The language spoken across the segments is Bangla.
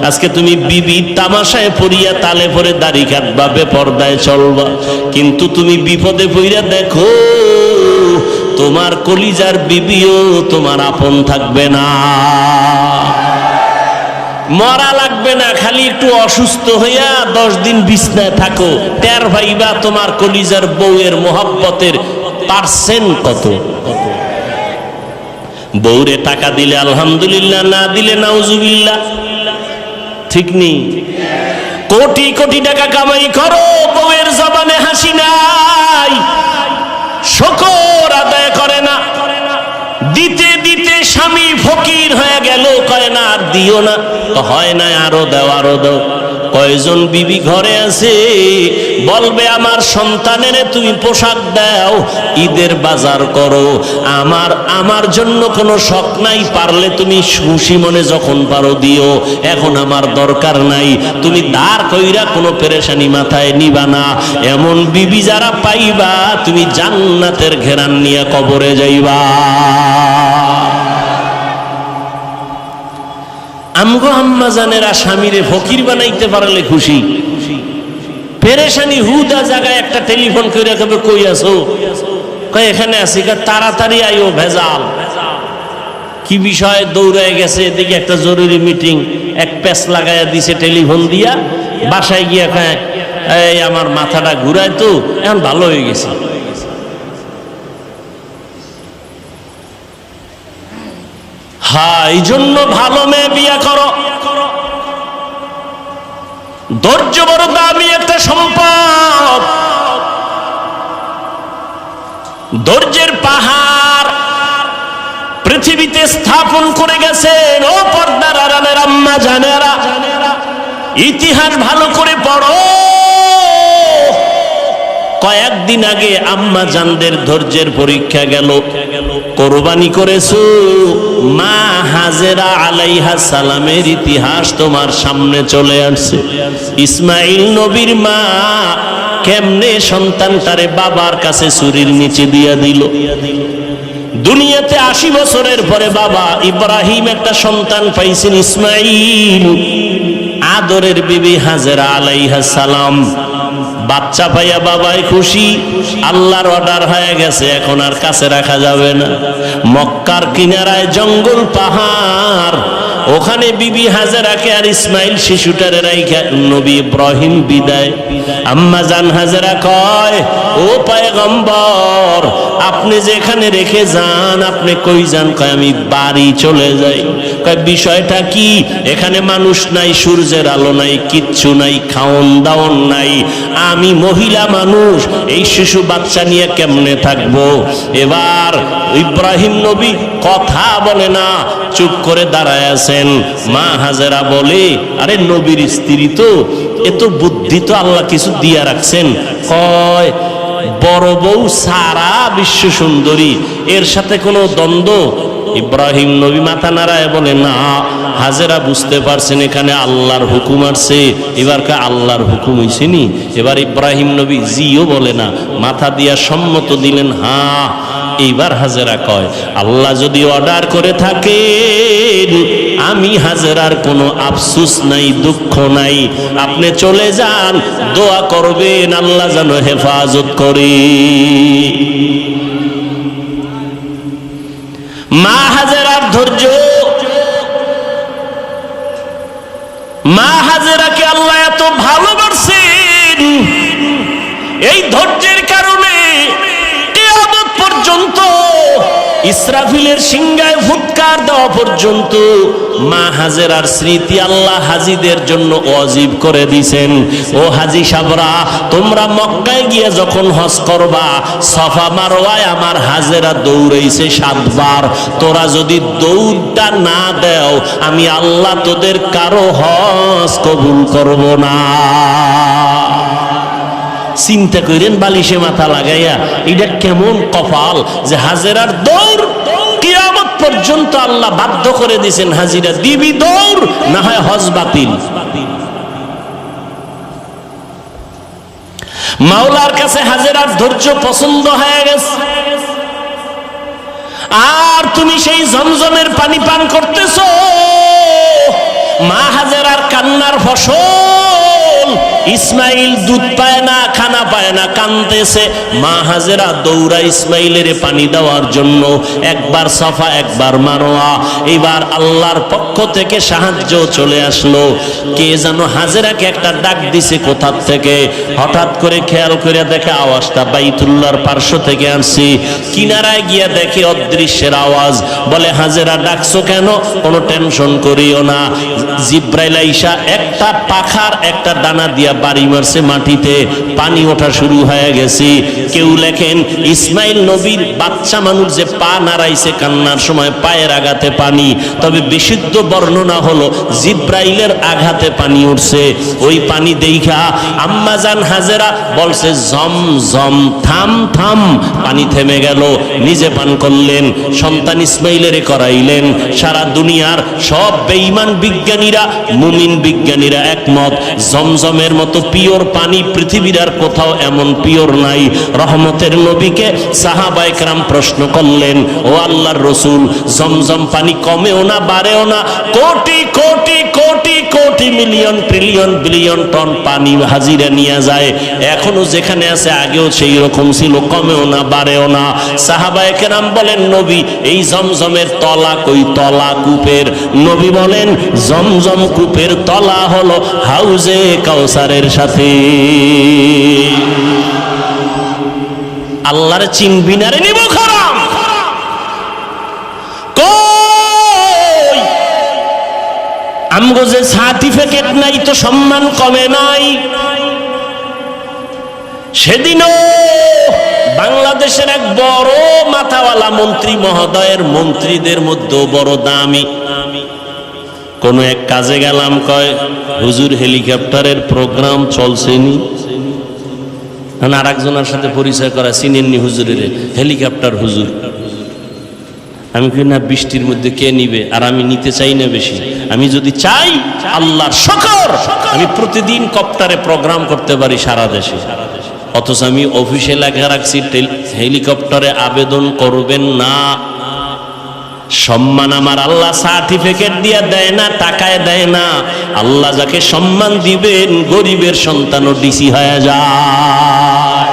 আজকে তুমি বিবি তামাশায় পড়িয়া তালে পরে দাড়ি কাটবা, বেপরদায় চলবা, কিন্তু তুমি বিপদে পড়িয়া দেখো তোমার কলিজার বিবিও তোমার আপন থাকবে না। মরা লাগবে না, খালি একটু অসুস্থ হইয়া 10 দিন বিছনায় থাকো, টের ভাইবা তোমার কলিজার বউয়ের মোহাব্বতের পার্সেন্ট কত। বউরে টাকা দিলে আলহামদুলিল্লাহ, না দিলে নাউজুবিল্লাহ, ঠিক নেই? কোটি কোটি টাকা কামাই করো, বউয়ের জবানে হাসি নাই, শুকর আদায় করে না। দিতে দিতে স্বামী ফকির হয়ে গেল, কয় না আর দিও না, হয় না আরো দাও আরো দাও। কয়জন বিবি ঘরে আছে বলবে আমার সন্তানের তুমি পোশাক দাও, ঈদের বাজার করো, আমার জন্য কোনো শখ নাই, পারলে তুমি খুশি মনে যখন পারো দিও, এখন আমার দরকার নাই। তুমি দাঁড় কইরা কোনো পেরেশানি মাথায় নিবা না। এমন বিবি যারা পাইবা তুমি জান্নাতের ঘেরান নিয়ে কবরে যাইবা। আমগো আম্মা জানেরা স্বামীরে ফকির বানাইতে পারলে খুশি, পেরেশানি হুদা জায়গায় একটা টেলিফোন করে কবে কই আছো, কয় এখানে আছি, তাড়াতাড়ি আইও, ভেজাল কি বিষয়, দৌড়ায় গেছে এদিকে একটা জরুরি মিটিং, এক প্যাচ লাগাইয়া দিছে টেলিফোন দিয়া, বাসায় গিয়া কয় এই আমার মাথাটা ঘুরায় তো, এখন ভালো হয়ে গেছে। হ্যাঁ, এই জন্য ভালো মেয়ে বিয়া করো। ধৈর্য বড় দামি একটা সম্পদ, ধৈর্যের পাহাড় পৃথিবীতে স্থাপন করে গেছেন। ও পর্দার আড়ালের আম্মা জানেরা, ইতিহাস ভালো করে পড়ো। কয়েকদিন আগে আম্মা জানদের ধৈর্যের পরীক্ষা গেল। কোরবানি করেছো, মা হাজেরা আলাইহা সালামের ইতিহাস তোমার সামনে চলে আসছে। ইসমাইল নবীর মা কেমনে সন্তানটারে বাবার কাছে ছুরির নিচে দিয়া দিল। দুনিয়াতে 80 বছরের পরে বাবা ইব্রাহিম একটা সন্তান পাইছেন, ইসমাইল। আদরের বিবি হাজেরা আলাইহা সালাম বাচ্চা পাইয়া বাবাই খুশি, আল্লাহর অর্ডার হয়ে গেছে, এখন আর কাছে রাখা যাবে না। মক্কার কিনারায় জঙ্গল পাহাড়, ওখানে বিবি হাজেরাকে আর ইসমাইল শিশুটারে রাইখা নবী ইব্রাহিম বিদায়। আম্মা জান হাজেরা কয়, ও পয়গম্বর আপনি যেখানে রেখে যান, আপনি কই যান? কয় আমি বাড়ি চলে যাই। কয় বিষয়টা কি? এখানে মানুষ নাই, সূর্যের আলো নাই, কিচ্ছু নাই, খাওন দাওন নাই, আমি মহিলা মানুষ, এই শিশু বাচ্চা নিয়ে কেমনে থাকবো? এবার ইব্রাহিম নবী কথা বলে না, চুপ করে দাঁড়ায় আছেন। মা হাজেরা বলে, আরে নবীর স্ত্রী তো, এত বুদ্ধি তো আল্লাহ কিছু দিয়া রাখছেন। কয় বড় বউ সারা বিশ্ব সুন্দরী, এর সাথে কোনো দ্বন্দ্ব? ইব্রাহিম নবী মাথা নাড়ায় বলে, না। হাজেরা বুঝতে পারছেন এখানে আল্লাহর হুকুম আসছে। এবার কা আল্লাহর হুকুম হইছেনি? এবার ইব্রাহিম নবী জিও বলে না, মাথা দিয়া সম্মত দিলেন, হ্যাঁ। এইবার হাজেরা কয়, আল্লাহ যদি অর্ডার করে থাকে, আমি হাজেরার কোনো আফসোস নাই, দুঃখ নাই, আপনি চলে যান, দোয়া করবেন আল্লাহ যেন হেফাজত করে। মা হাজেরার ধৈর্য, মা হাজেরাকে আল্লাহ এত ভালোবাসেন, এই ধৈর্যের কারণে কিয়ামত পর্যন্ত, ইসরাফিলের সিংহায় ফুৎকার দেওয়া পর্যন্ত মা হাজেরার স্মৃতি আল্লাহ হাজিদের জন্য ওয়াজিব করে দিয়েছেন। ও হাজি সাবরা, তোমরা মক্কায় গিয়ে যখন হজ করবা, সাফা মারওয়ায় আমার হাজেরা দৌড়াইছে 7 বার। তোরা যদি দৌড়টা না দেও, আমি আল্লাহ তোদের কারো হজ কবুল করব না। চিন্তা করেন, বালিশে মাথা লাগাইয়া, এটা কেমন কপাল যে হাজেরার দৌড় কিয়ামত পর্যন্ত আল্লাহ বাধ্য করে দিয়েছেন, হাজিরা দিবি দৌড়, না হয় হজ বাতিল। মাওলার কাছে হাজেরার ধৈর্য পছন্দ হয়ে গেছে। আর তুমি সেই জমজমের পানি পান করতেছো। মা হাজেরা কান্নার ফসল। ইসমাইল দুধ পায় না, খানা পায় না, কাঁদতেছে। মা হাজেরা দৌড়া ইসমাইলের পানি দেওয়ার জন্য। একবার সাফা, একবার মারোয়া। এবার আল্লাহর পক্ষ থেকে সাহায্য চলে আসলো। কে যেন হাজেরাকে একটা ডাক দিছে কোথা থেকে। হঠাৎ করে খেয়াল করে দেখে আওয়াজটা বাইতুল্লাহর পার্শ্ব থেকে আসছে। কিনারায় গিয়া দেখে অদৃশ্যের আওয়াজ। বলে হাজেরা ডাকছো কেন? কোনো টেনশন করিও না, জিব্রাইল আইসা একটা পাখার একটা ডানা দিয়া বাড়ি মারছে মাটিতে, পানি ওঠা শুরু হয়ে গেছে। কেউ লেখেন ইসমাইল নবীর বাচ্চা মানুষ যে পা নাড়াইছে কান্নার সময় পায়ের আঘাতে পানি, তবে বিশুদ্ধ বর্ণনা হলো জিব্রাইলের আঘাতে পানি উঠছে। ওই পানি দেখা আম্মাজান হাজেরা বলছে জম জম, থাম থাম। পানি থেমে গেল, নিজে পান করলেন, সন্তান ইসমাইলের করাইলেন। সারা দুনিয়ার সব বেঈমান বিজ্ঞানীরা, মুমিন বিজ্ঞানীরা একমত, জমজমের মতো পিওর পানি পৃথিবীর আর কোথাও এমন পিওর নাই। রহমতের নবীকে সাহাবায়ে কেরাম প্রশ্ন করলেন, ও আল্লাহর রসুল, জমজম পানি কমেও না বাড়েও না, crore crore crore crore million trillion billion ton পানি হাজিরা নিয়ে যায়, এখনো যেখানে আছে আগেও সেই রকম ছিল, কমেও না বাড়েও না। সাহাবায়ে কেরাম বলেন, নবী এই জমজমের তলা কই? তলা কূপের। নবী বলেন, জমজম কূপের তলা হলো হাউজে কাউসারের সাথে। আল্লাহর চিনবি না রে নিব খারাম। কই আমগো যে সার্টিফিকেট নাই তো সম্মান কমে নাই। সেদিনও বাংলাদেশের এক বড় মাথাওয়ালা মন্ত্রী মহোদয়ের মন্ত্রীদের মধ্যে বড় দামি কোন এক কাজে গেলাম, কয় হুজুর হেলিকপ্টারের প্রোগ্রাম চলছেনি। আর একজনের সাথে পরিচয় করা, চিনেননি হুজুরের? হেলিকপ্টার হুজুর। আমি কই না, বৃষ্টির মধ্যে কে নিবে? আর আমি নিতে চাই না বেশি। আমি যদি চাই, আল্লাহর শুকর, আমি প্রতিদিন কপ্টারে প্রোগ্রাম করতে পারি সারা দেশে। অথচ আমি অফিসে লেখা রাখছি হেলিকপ্টারে আবেদন করবেন না। সম্মান আমার আল্লাহ সার্টিফিকেট দিয়ে দেয় না, টাকায় দেয় না। আল্লাহ যাকে সম্মান দিবেন, গরিবের সন্তানও ডিসি হয়ে যায়।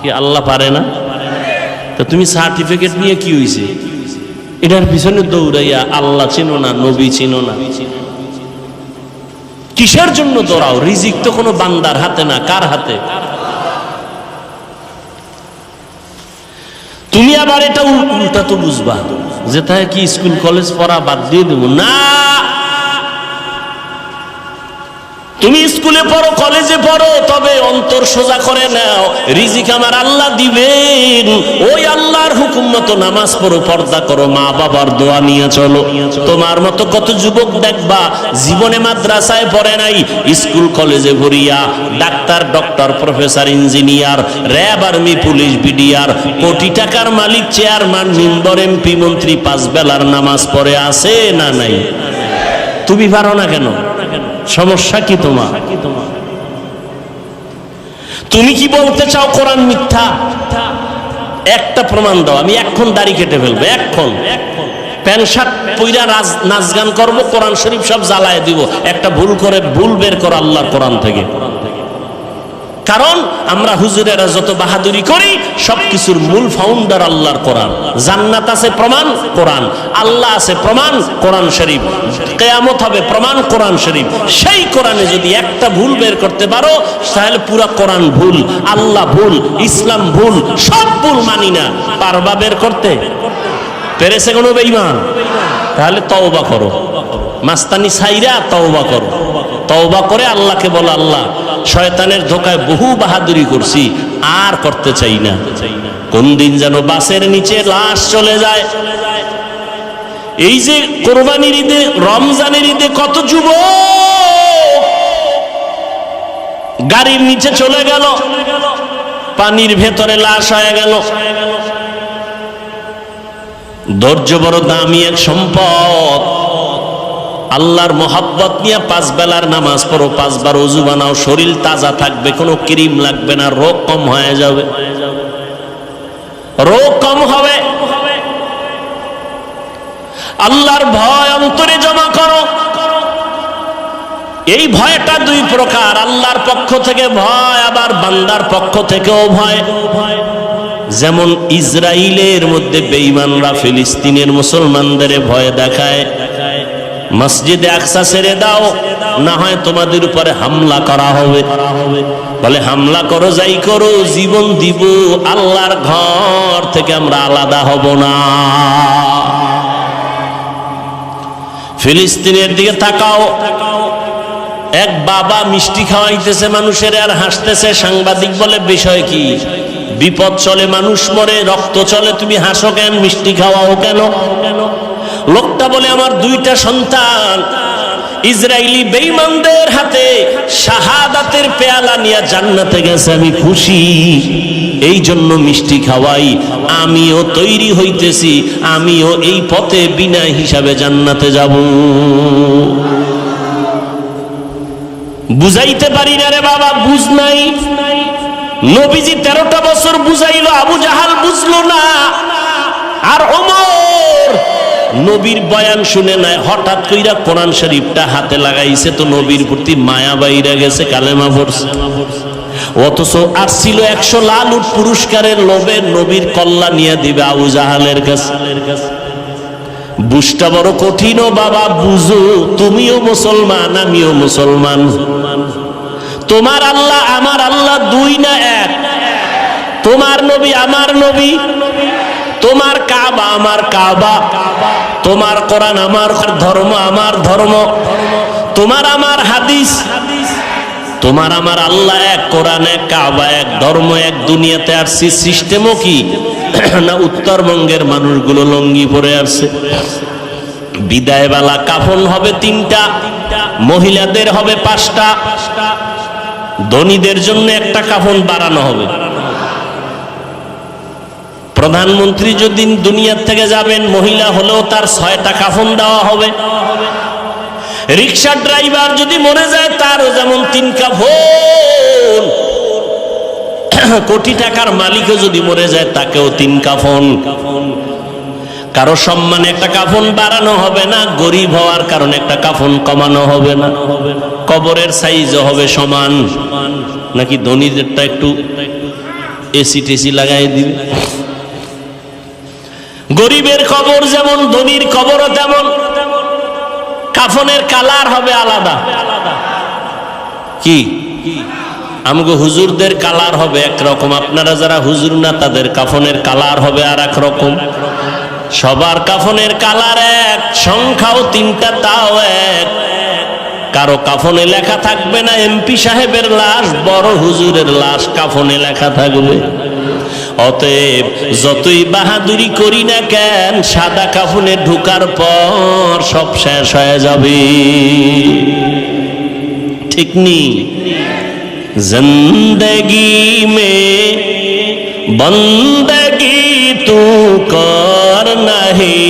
কি আল্লাহ পারে না? তো তুমি সার্টিফিকেট নিয়ে কি হইছে? এটার পিছনে দৌড়াইয়া আল্লাহ চিনো না, নবী চিনো না, কিসের জন্য দৌড়াও? রিজিক তো কোনো বান্দার হাতে না, কার হাতে? তুমি আবার এটা উল্টা তো বুঝবা যে তাই কি স্কুল কলেজ পড়া বাদ দিয়ে দেবো না। তুমি স্কুলে পড়ো, কলেজে পড়ো, তবে অন্তর সোজা করে নাও, রিজিক আমার আল্লাহ দিবেন। ওই আল্লাহর হুকুম মতো নামাজ পড়ো, পর্দা করো, মা বাবার দোয়া নিয়ে চলো। তোমার মতো কত যুবক দেখবা জীবনে মাদ্রাসায় পড়ে নাই, স্কুল কলেজে ভরিয়া doctor, doctor, professor, engineer, RAB, army, police, BDR, কোটি টাকার মালিক, চেয়ারম্যান, মেম্বার, এমপি, মন্ত্রী, পাঁচ বেলার নামাজ পড়ে আছে না নাই? তুমি পারো না কেন? সমস্যা কি তোমার? তুমি কি বলতে চাও কোরআন মিথ্যা? একটা প্রমাণ দাও, আমি এখন দাড়ি কেটে ফেলবো, এখন প্যান্ট শার্ট পইরা নাচ গান করবো, কোরআন শরীফ সব জ্বালায় দিব। একটা ভুল করে ভুল বের করো আল্লাহর কোরআন থেকে। কারণ আমরা হুজুরেরা যত বাহাদুরি করি, সবকিছুর মূল ফাউন্ডার আল্লাহর কোরআন। জান্নাত আছে প্রমাণ কোরআন, আল্লাহ আছে প্রমাণ কোরআন শরীফ, কিয়ামত হবে প্রমাণ কোরআন শরীফ। সেই কোরআনে যদি একটা ভুল বের করতে পারো, তাহলে পুরা কোরআন ভুল, আল্লাহ ভুল, ইসলাম ভুল, সব ভুল মানি না। পারবা বের করতে? পেরেছে কোনো বেঈমান? তাহলে তওবা করো, মাস্তানি ছাইরা তওবা করো। তওবা করে আল্লাহকে বলো, আল্লাহ শয়তানের ধোকায় বহু বাহাদুরি করছি, আর করতে চাই না। কোন দিন যেন বাসের নিচে লাশ চলে যায়। এই যে কোরবানির ঈদে, রমজানের ঈদে কত যুবক গাড়ির নিচে চলে গেল, পানির ভেতরে লাশ হয়ে গেল। ধৈর্য বড় দামি এক সম্পদ। আল্লাহর মোহাব্বত নিয়ে পাঁচ বেলার নামাজ পড়ো, পাঁচবার ওযু বানাও, শরীর তাজা থাকবে, কোনো ক্রিম লাগবে না, রোগ কম হয়ে যাবে, রোগ কম হবে। আল্লাহর ভয় অন্তরে জমা করো, এই ভয়টা দুই প্রকার, আল্লাহর পক্ষ থেকে ভয়, আবার বান্দার পক্ষ থেকেও ভয়। যেমন ইসরায়েলের মধ্যে বেঈমানরা ফিলিস্তিনের মুসলমানদের ভয় দেখায়, মসজিদে আকসা ছেড়ে দাও, না হয় তোমাদের উপরে হামলা করা হবে। বলে হামলা করো, যাই করো, জীবন দিব, আল্লাহর ঘর থেকে আমরা আলাদা হব না। ফিলিস্তিনের দিকে তাকাও, এক বাবা মিষ্টি খাওয়াইতেছে মানুষের আর হাসতেছে। সাংবাদিক বলে বিষয় কি? বিপদ চলে, মানুষ মরে, রক্ত চলে, তুমি হাসো কেন, মিষ্টি খাওয়াও কেন? লোকটা বলে আমার দুইটা সন্তান ইসরায়েলি বেঈমানদের হাতে শাহাদাতের পেয়ালা নিয়ে জান্নাতে গেছে, আমি খুশি, এই জন্য মিষ্টি খাওয়াই। আমিও তৈরি হইতেছি, আমিও এই পথে বিনা হিসাবে জান্নাতে যাব। বুঝাইতে পারি না রে বাবা, বুঝ নাই। নবীজি 13টা বছর বুঝাইলো, আবু জাহাল বুঝলো না। আর ওমর নবীর বয়ান শুনে নাই, হঠাৎ কইরা কোরআন শরীফটা হাতে লাগাইছে, তো নবীর প্রতি মায়া বাইরা গেছে, কালেমা পড়ছে। অথচ আর ছিল 100 লাল উট পুরস্কারের লোভে নবীর কল্লা নিয়ে দিবে আবু জাহালের কাছে। বুঝটা বড় কঠিন ও বাবা, বুঝো, তুমিও মুসলমান, আমিও মুসলমান। তোমার আল্লাহ আমার আল্লাহ দুই না এক, তোমার নবী আমার নবী, তোমার কাবা আমার কাবা, তোমার কোরআন আমার ধর্ম, আমার ধর্ম, তোমার আমার হাদিস, তোমার আমার আল্লাহ এক, কোরআন এক, কাবা এক, ধর্ম এক। দুনিয়াতে আসছি সিস্টেমও কি না উত্তরবঙ্গের মানুষগুলো লঙ্গি পরে আসছে। বিদায় বেলা কাফন হবে 3টা, মহিলাদের হবে 5টা, ধনীদের জন্য একটা কাফন বাড়ানো হবে। প্রধানমন্ত্রী যদি দুনিয়ার থেকে যাবেন, মহিলা হলেও তার 6টা কাফন দেওয়া হবে। রিক্সা ড্রাইভার যদি মরে যায়, তারও যেমন 3 কাফন। কোটি টাকার মালিকও যদি মরে যায়, তাকেও 3 কাফন। কারো সম্মানে একটা কাফন বাড়ানো হবে না, গরিব হওয়ার কারণে একটা কাফন কমানো হবে না। কবরের সাইজও হবে সমান, নাকি ধনীদেরটা একটু এসি টেসি লাগাই দিবে। গরিবের কবর যেমন, ধনীর কবরও তেমন। কাফনের কালার হবে আলাদা। কি আমগো হুজুরদের কালার হবে একরকম, আপনারা যারা হুজুর না তাদের কাফনের কালার হবে আর এক রকম। সবার কাফনের কালার এক, সংখ্যাও 3টা, তাও এক। কারো কাফনে লেখা থাকবে না এমপি সাহেবের লাশ, বড় হুজুরের লাশ কাফনে লেখা থাকবে। অতএব যতই বাহাদুরি করি না কেন, সাদা কাফনে ঢুকার পর সব শেষ হয়ে যাবে, ঠিক নি? জিন্দগি মে বন্দগি তু কর নাহি,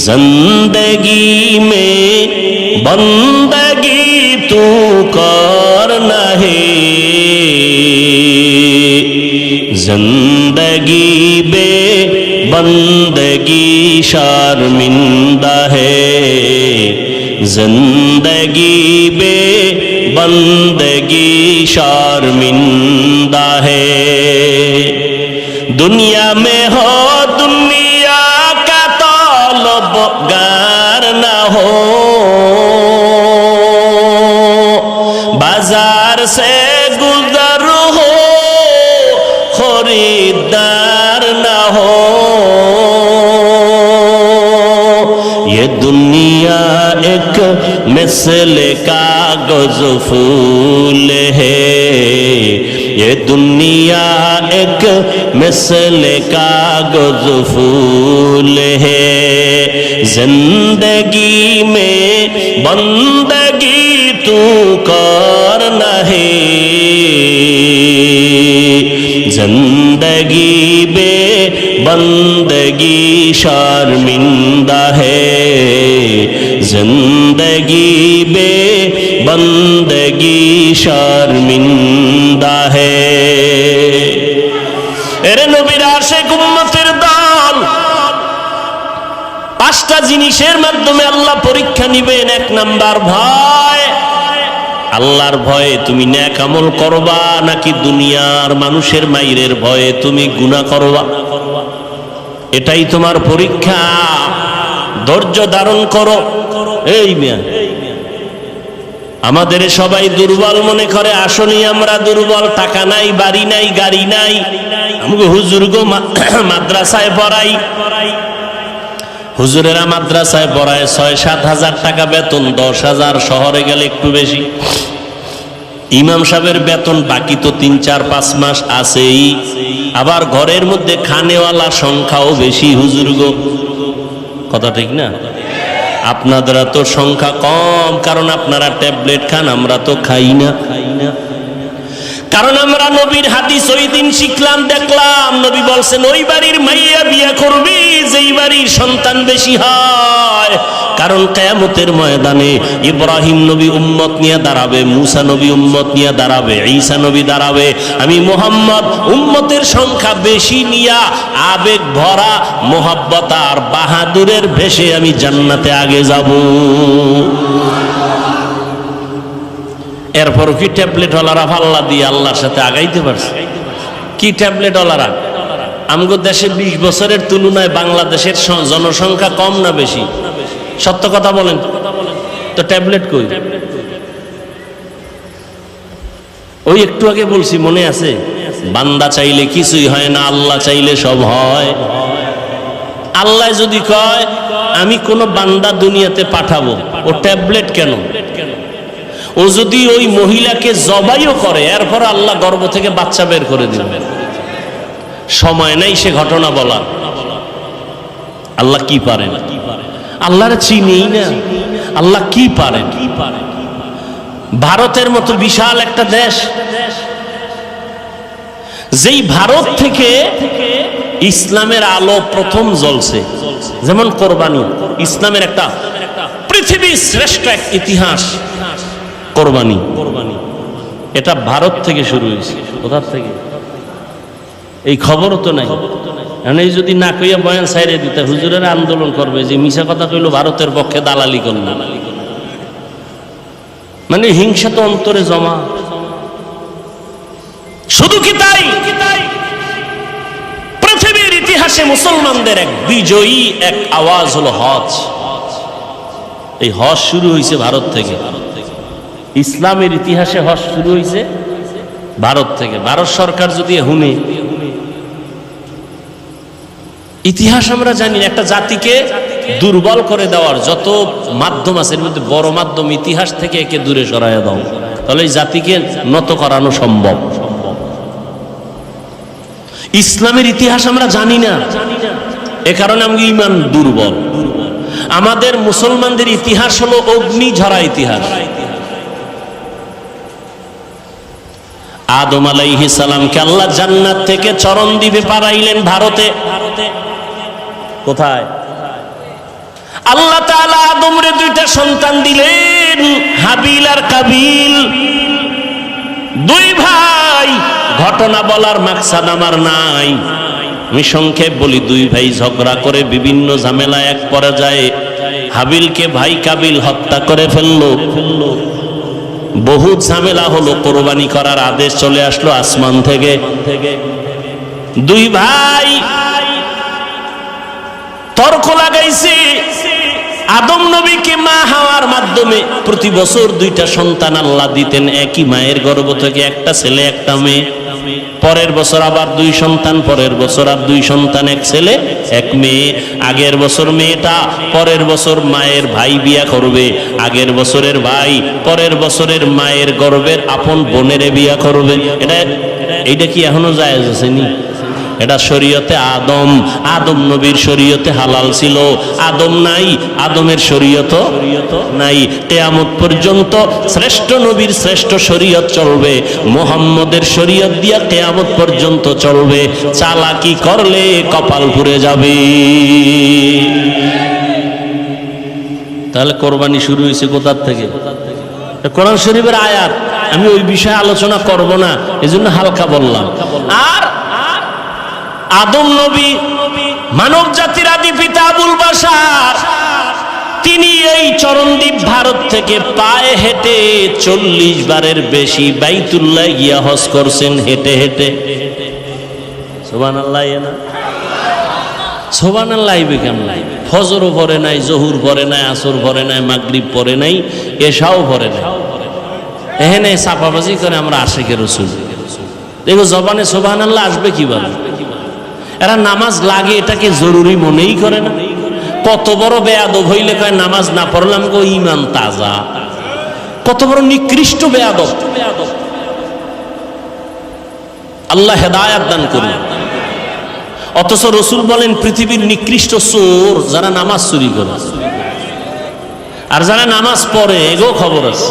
জিন্দগি মে বন্দগি তু কর নাহি, जिंदगी बे बंदगी शर्मिंदा है, जिंदगी बे बंदगी शर्मिंदा है। दुनिया में हो दुनिया का तलबगार न हो, बाजार से गुजर हो खरीदार न हो। ये दुनिया एक मिसल कागज फूल है, ये दुनिया एक मिसल कागज फूल है। जिंदगी में बंदगी तू कर नहीं, जिंदगी बे बंदगी शर्मिंदा है, जिंदगी बे बंदगी शर्मिंदा है। এরে নবীর আশিক উম্মতের দল, পাঁচটা জিনিসের মাধ্যমে আল্লাহ পরীক্ষা নিবেন। এক নাম্বার ভয়। আল্লাহর ভয়ে তুমি নেক আমল করবা নাকি দুনিয়ার মানুষের মাইরের ভয়ে তুমি গুনাহ করবা, এটাই তোমার পরীক্ষা। ধৈর্য ধারণ করো। এই মিয়া, আমাদের সবাই দুর্বল মনে করে, আসলেই আমরা দুর্বল। টাকা নাই, বাড়ি নাই, গাড়ি নাই। আমাকে হুজুর গো মাদ্রাসায় পড়াই, হুজুরেরা মাদ্রাসায় পড়ায় ৬-৭ হাজার টাকা বেতন, ১০,০০০, শহরে গেলে একটু বেশি। ইমাম সাহেবের বেতন বাকি তো ৩-৪-৫ মাস আছেই। আবার ঘরের মধ্যে খানেওয়ালা সংখ্যাও বেশি হুজুর গো, কথা ঠিক না? আপনারা তো সংখ্যা কম, কারণ আপনারা ট্যাবলেট খান, আমরা তো খাই না। কারণ আমরা নবীর হাদিস ওই দিন শিখলাম, দেখলাম নবী বলছেন ওই বাড়ির মাইয়া বিয়া করবি যেই বাড়ির সন্তান বেশি হয়। কারণ কিয়ামতের ময়দানে ইব্রাহিম নবী উম্মত নিয়ে দাঁড়াবে, মুসা নবী উম্মত নিয়ে দাঁড়াবে, ঈসা নবী দাঁড়াবে। আমি মুহাম্মদ উম্মতের সংখ্যা বেশি নিয়া আবেগ ভরা মোহাব্বত আর বাহাদুরের ভেসে আমি জান্নাতে আগে যাব। এরপর কি ট্যাবলেট ওয়ালারা পাল্লা দিয়ে আল্লাহর সাথে আগাইতে পারছে? কি ট্যাবলেট ওয়ালারা? আমগো দেশে ২০ বছরের তুলনায় বাংলাদেশের জনসংখ্যা কম না বেশি? সত্য কথা বলেন তো, ট্যাবলেট কই? ওই একটু আগে বলছি, মনে আছে? বান্দা চাইলে কিছুই হয় না, আল্লাহ চাইলে সব হয়। আল্লাহ যদি কয় আমি কোন বান্দা দুনিয়াতে পাঠাবো, ও ট্যাবলেট কেন? ও যদি ওই মহিলাকে জবাইও করে, এরপর আল্লাহ গর্ভ থেকে বাচ্চা বের করে দিবেন। সময় নাই সে ঘটনা বলার। আল্লাহ কি পারেন? আল্লাহর চিনি না, আল্লাহ কি পারেন? ভারতের মতো বিশাল একটা দেশ, যেই ভারত থেকে ইসলামের আলো প্রথম জ্বলছে, যেমন কোরবানি, ইসলামের একটা পৃথিবীর শ্রেষ্ঠ এক ইতিহাস কোরবানি। এটা ভারত থেকে শুরু হয়েছে। কোথা থেকে? এই খবরও তো নাই। এই যদি না কইয়া বয়ান সাইরে দিতে, হুজুরের আন্দোলন করবে যে মিশা কথা কইলো, ভারতের পক্ষে দালালি করলো। মানে হিংসা তো অন্তরে জমা। শুধু কি তাই, পৃথিবীর ইতিহাসে মুসলমানদের এক বিজয়ী এক আওয়াজ হলো হজ। এই হজ শুরু হয়েছে ভারত থেকে। ইসলামের ইতিহাসে হজ শুরু হয়েছে ভারত থেকে। ভারত সরকার যদি হুনে, ইতিহাস আমরা জানি, একটা জাতিকে দুর্বল করে দেওয়ার যত মাধ্যম আছে, এর মধ্যে বড় মাধ্যম ইতিহাস থেকে একে দূরে সরাইয়া দাও, তাহলে এই জাতিকে নত করানো সম্ভব। ইসলামের ইতিহাস আমরা জানি না, এ কারণে আমি ঈমান দুর্বল। আমাদের মুসলমানদের ইতিহাস হলো অগ্নি ঝরা ইতিহাস। আদম আলাইহিস সালামকে আল্লাহ জান্নাত থেকে চরণ দ্বীপে পাঠাইলেন ভারতে। কোথায়? আল্লাহ তাআলা আদমরে দুইটা সন্তান দিলেন, হাবিল আর কাবিল, দুই ভাই। ঘটনা বলার মাকসাদ আমার নাই, আমি সংক্ষেপ বলি। দুই ভাই ঝগড়া করে বিভিন্ন ঝামেলা এক পর্যায়ে হাবিলকে ভাই কাবিল হত্যা করে ফেললো। বহু ঝামেলা হলো, কোরবানি করার আদেশ চলে আসলো আসমান থেকে। দুই ভাই তর্ক লাগাইছে। আদম নবীকে মা হাওয়ার মাধ্যমে প্রতি বছর দুইটা সন্তান আল্লাহ দিতেন, একই মায়ের গর্ভ থেকে, একটা ছেলে একটা মেয়ে। পরের বছর আবার দুই সন্তান, পরের বছর আর দুই সন্তান, এক ছেলে এক মেয়ে। আগের বছর মেয়েটা, পরের বছর মায়ের ভাই বিয়া করবে। আগের বছরের ভাই পরের বছরের মায়ের গর্ভের আপন বোনের বিয়া করবে। এটা কি এখনো জায়েজ আছে নি? এটা শরীয়তে আদম নবীর শরীয়তে হালাল ছিল। আদম নাই, আদমের শরীয়ত নাই। কিয়ামত পর্যন্ত শ্রেষ্ঠ নবীর শ্রেষ্ঠ শরীয়ত চলবে, মুহাম্মদের শরীয়ত দিয়া কিয়ামত পর্যন্ত চলবে। চালাকি করলে কপাল পুড়ে যাবে। তাহলে কোরবানি শুরু হয়েছে কোথা থেকে? কোরআন শরীফের আয়াত। আমি ওই বিষয়ে আলোচনা করব না, এজন্য হালকা বললাম। আর আদম নবী মানব জাতির আদি পিতা আবুল বাশার, তিনি এই চরণদ্বীপ ভারত থেকে পায়ে হেঁটে 40 বারের বেশি বাইতুল্লাহ গিয়া হজ করছেন হেঁটে হেঁটে। সুবহানাল্লাহ না? সুবহানাল্লাহ কেমন? ফজরও পড়ে নাই, জহুর পড়ে নাই, আসর পড়ে নাই, মাগরিব পড়ে নাই, এশাও পড়ে নাই। এখানে চাপাবাজি করে আমরা আশিকে রাসূল। দেখো জবানে সুবহানাল্লাহ আসবে কিভাবে? এরা নামাজ লাগে এটাকে জরুরি মনেই করে না। কত বড় বেয়াদব হইলে কয় নামাজ না পড়লাম গো ঈমান তাজা। কত বড় নিকৃষ্ট বেয়াদব। আল্লাহ হেদায়েত দান করুন। অথচ রাসূল বলেন পৃথিবীর নিকৃষ্ট চোর যারা নামাজ চুরি করে, আর যারা নামাজ পড়ে এগো খবর আছে।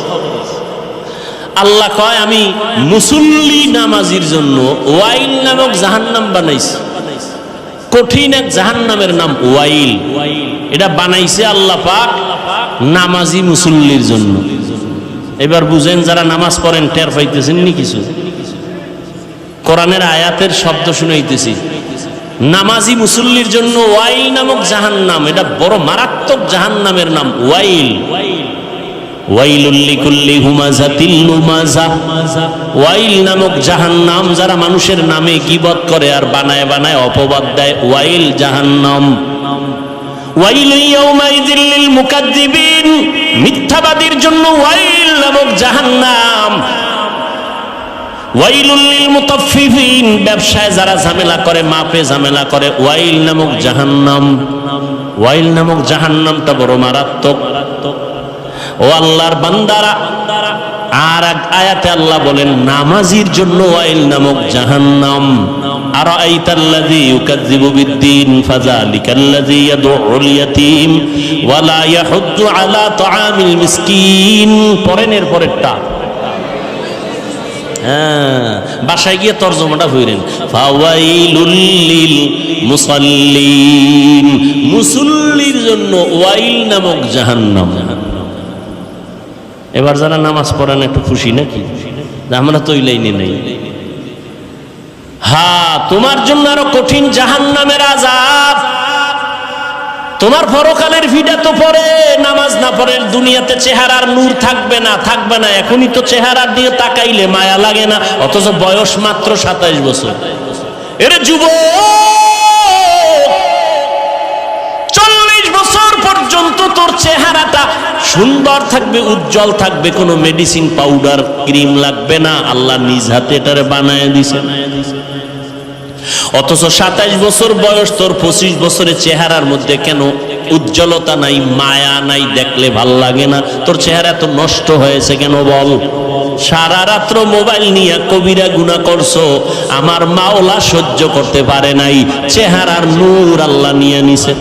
আল্লাহ কয় আমি মুসল্লি নামাজির জন্য ওয়াইল নামক জাহান্নাম বানাইছি। কঠিন এক জাহান্নামের নাম ওয়াইল। এটা বানাইছে আল্লাহ পাক নামাজি মুসল্লির জন্য। এবার বুঝেন যারা নামাজ পড়েন টের পাইতেছেন নি কিছু? কোরআনের আয়াতের শব্দ শুনাইতেছি। নামাজি মুসল্লির জন্য ওয়াইল নামক জাহান্নাম, এটা বড় মারাত্মক জাহান্নামের নাম ওয়াইল। ওয়াইলুল লিকুল্লি হুমাযাতিল লুমাযা। ওয়াইল নামক জাহান্নাম যারা মানুষের নামে গীবত করে আর বানায় বানায় অপবাদ দেয়, ওয়াইল জাহান্নাম। ওয়াইলু ইয়াউমাইযিল লিল মুকাজ্জিবিন, মিথ্যাবাদীর জন্য ওয়াইল নামক জাহান্নাম। ওয়াইলুল লিল মুতাফফিফিন, ব্যবসায় যারা ঝামেলা করে, মাপে ঝামেলা করে, ওয়াইল নামক জাহান্নাম। ওয়াইল নামক জাহান্নামটা বড় মারাত্মক। ও আল্লাহর বান্দারা, আর এক আয়াতে আল্লাহ বলেন নামাজির জন্য ওয়াইল নামক জাহান্নাম। আরাআইতাল্লাযী ইউকাযযিবু বিদ্দীন ফাযালিকাল্লাযী ইয়াদউল ইয়াতীম ওয়া লা ইয়াহুদ্দু আলা তাআমিল মিসকিন। পরেনের পরেরটা বাসায় গিয়ে তরজমাটা হইলেন, ফাওয়াইলুল লিল মুসাল্লিন, মুসল্লির জন্য ওয়াইল নামক জাহান্নাম। এবার যারা নামাজ পড়েন একটু খুশি নাকি? আমরা তো ওই লাইনে নেই। হ্যাঁ, তোমার জন্য আরো কঠিন জাহান্নামের আযাব। তোমার পরকালের ভিডা তো পরে নামাজ না পড়ে দুনিয়াতে চেহারার নূর থাকবে না, থাকবে না। এখনই তো চেহারার দিয়ে তাকাইলে মায়া লাগে না, অথচ বয়স মাত্র 27 বছর। এর যুবক 40 বছর পর্যন্ত তোর চেহারাটা সুন্দর থাকবে, উজ্জ্বল থাকবে, কোনো মেডিসিন পাউডার ক্রিম লাগবে না, আল্লাহ নিজ হাতে এটারে বানায় দিছে। অথচ 27 বছর বয়স তোর 25 বছরের চেহারার মধ্যে কেন উজ্জ্বলতা নাই, মায়া নাই, দেখলে ভাল লাগে না? তোর চেহারা এত নষ্ট হয়েছে কেন বল? সারা রাত্র মোবাইল নিয়ে কবিরা গুনাহ করছো, আমার মাওলা সহ্য করতে পারে নাই, চেহারার নূর আল্লাহ নিয়ে নিছে।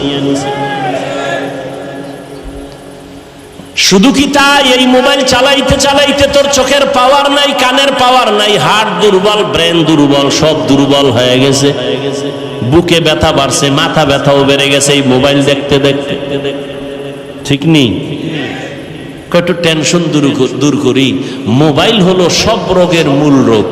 শুধু কি তাই? এই মোবাইল চালাইতে চালাইতে তোর চোখের পাওয়ার নাই, কানের পাওয়ার নাই, হার্ট দুর্বল, ব্রেন দুর্বল, সব দুর্বল হয়ে গেছে। বুকে ব্যথা বাড়ছে, মাথা ব্যথাও বেড়ে গেছে এই মোবাইল দেখতে দেখতে। ঠিক নেই? একটু টেনশন দূর করি। মোবাইল হলো সব রোগের মূল রোগ।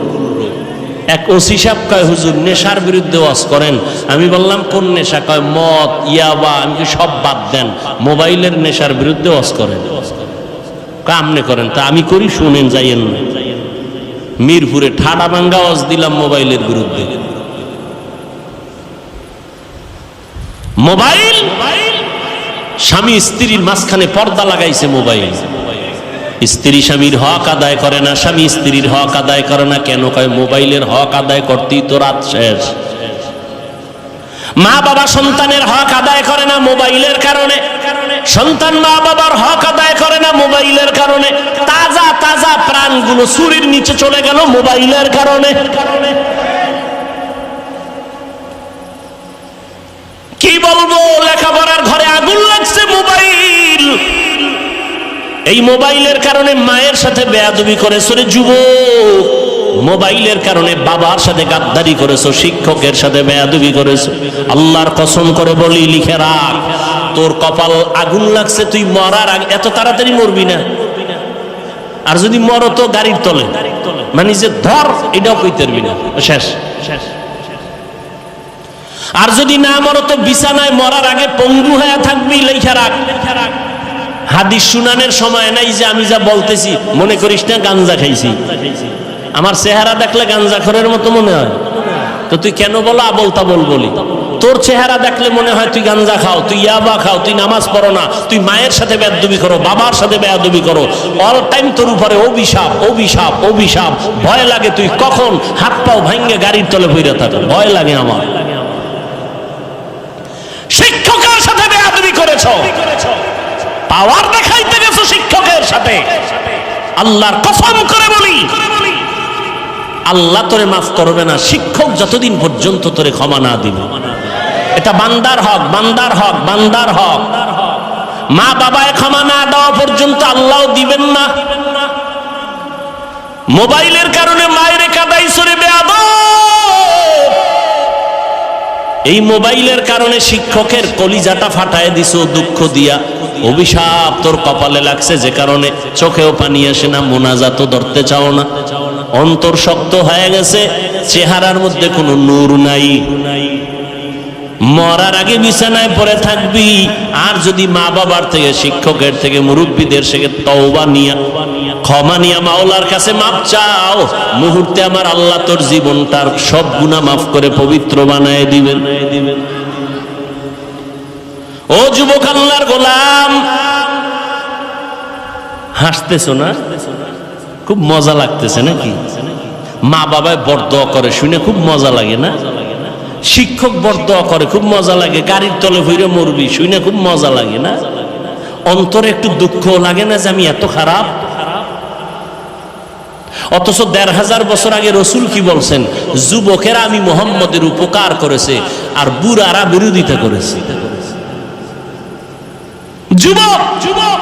এক ওসি সাহেব কয়, হুজুর নেশার বিরুদ্ধে ওয়াজ করেন। আমি বললাম কোন নেশা? কয় মদ, ইয়াবা। আমি কি সব বাদ দেন, মোবাইলের নেশার বিরুদ্ধে ওয়াজ করেন। কামনে করেন? তা আমি করি, শুনেন, যাইয়েন না। মিরপুরে ঠাডা ভাঙ্গা ওয়াজ দিলাম মোবাইলের বিরুদ্ধে। মোবাইল স্বামী স্ত্রীর মাঝখানে পর্দা লাগাইছে মোবাইল। স্ত্রী স্বামীর হক আদায় করে না, স্বামী স্ত্রীর হক আদায় করে না। কেন? কয় মোবাইলের হক আদায় করতেই তো রাত শেষ। মা বাবা সন্তানের হক আদায় করে না মোবাইলের কারণে, সন্তান মা বাবার হক আদায় করে না মোবাইলের কারণে। তাজা তাজা প্রাণগুলো ছুরির নিচে চলে গেল মোবাইলের কারণে। কি বলবো, লেখাপড়ার ঘরে আগুন লাগছে মোবাইল। এই মোবাইলের কারণে মায়ের সাথে বেয়াদবি করেছো রে যুবক। মোবাইলের কারণে বাবার সাথে গাদ্দারি করেছো, শিক্ষকের সাথে বেয়াদবি করেছো। আল্লাহর কসম করে বলি, লিখে রাখ, তোর কপাল আগুন লাগছে। তুই মরার আগে, এত তাড়াতাড়ি মরবি না। আর যদি মরো তো গাড়ির তলে, মানে যে ধর, এটাও কইতে পারবি না, শেষ। আর যদি না মরো তো বিছানায় মরার আগে পঙ্গু হয়ে থাকবি, লেখা রাখ। হাদিস শুনানের সময় নাই যে আমি যা বলতেছি মনে করিস না গাঞ্জা খাইছি। আমার চেহারা দেখলে গাঞ্জাখোরের মতো মনে হয়, তো তুই কেন বলো আবল তাবল বলি? তোর চেহারা দেখলে মনে হয় তুই গাঞ্জা খাও, তুই ইয়াবা খাও, তুই নামাজ পড়ো না, তুই মায়ের সাথে বেয়াদবি করো, বাবার সাথে বেয়াদবি করো, অল টাইম তোর উপরে অভিশাপ অভিশাপ অভিশাপ। ভয় লাগে তুই কখন হাত পাও ভাঙ্গে গাড়ির তলে পইরা থাকো, ভয় লাগে আমার। শিক্ষকের সাথে বেয়াদবি করেছো, পাওয়ার দেখাইতে গেছো শিক্ষকের সাথে, আল্লাহর কসম করে বলি আল্লাহ তোরে মাফ করবে না শিক্ষক যতদিন পর্যন্ত তোরে ক্ষমা না দিবে। এটা বান্দার হক, বান্দার হক, বান্দার হক। মা বাবায় ক্ষমা না দেওয়া পর্যন্ত আল্লাহও দিবেন না। মোবাইলের কারণে মায়ের কাদাইছো রে বেয়াদব, এই মোবাইলের কারণে শিক্ষকের কলিজাটা ফাটায় দিছো দুঃখ দিয়া, অভিশাপ তোর কপালে লাগছে, যে কারণে চোখেও পানি আসে না, মোনাজাতও ধরতে চাও না, অন্তর শক্ত হয়ে গেছে, চেহারার মধ্যে কোনো নূর নাই। মরার আগে বিছানায় পড়ে থাকবি। আর যদি মা বাবার থেকে, শিক্ষকের থেকে, মুরব্বীদের থেকে তওবা নিয়া, ক্ষমা নিয়া মাওলার কাছে মাপ চাও, মুহূর্তে আমার আল্লাহ তোর জীবনটার সব গুনাহ মাফ করে পবিত্র বানায় দিবেন। ও যুবক আল্লাহর গোলাম, হাসতেছো না? খুব মজা লাগতেছে নাকি? মা বাবায় বরদোয়া করে শুনে খুব মজা লাগে না? শিক্ষক বরদোয়া করে খুব মজা লাগে, গাড়ির তলে হইরে মরবি শুনে খুব মজা লাগে না? অন্তরে একটু দুঃখ লাগে না যে আমি এত খারাপ? অথচ ১৫০০ বছর আগে রসুল কি বলছেন? যুবকেরা আমি মুহাম্মদের উপকার করেছে আর বুড়ারা বিরোধিতা করেছে। যুবক যুবক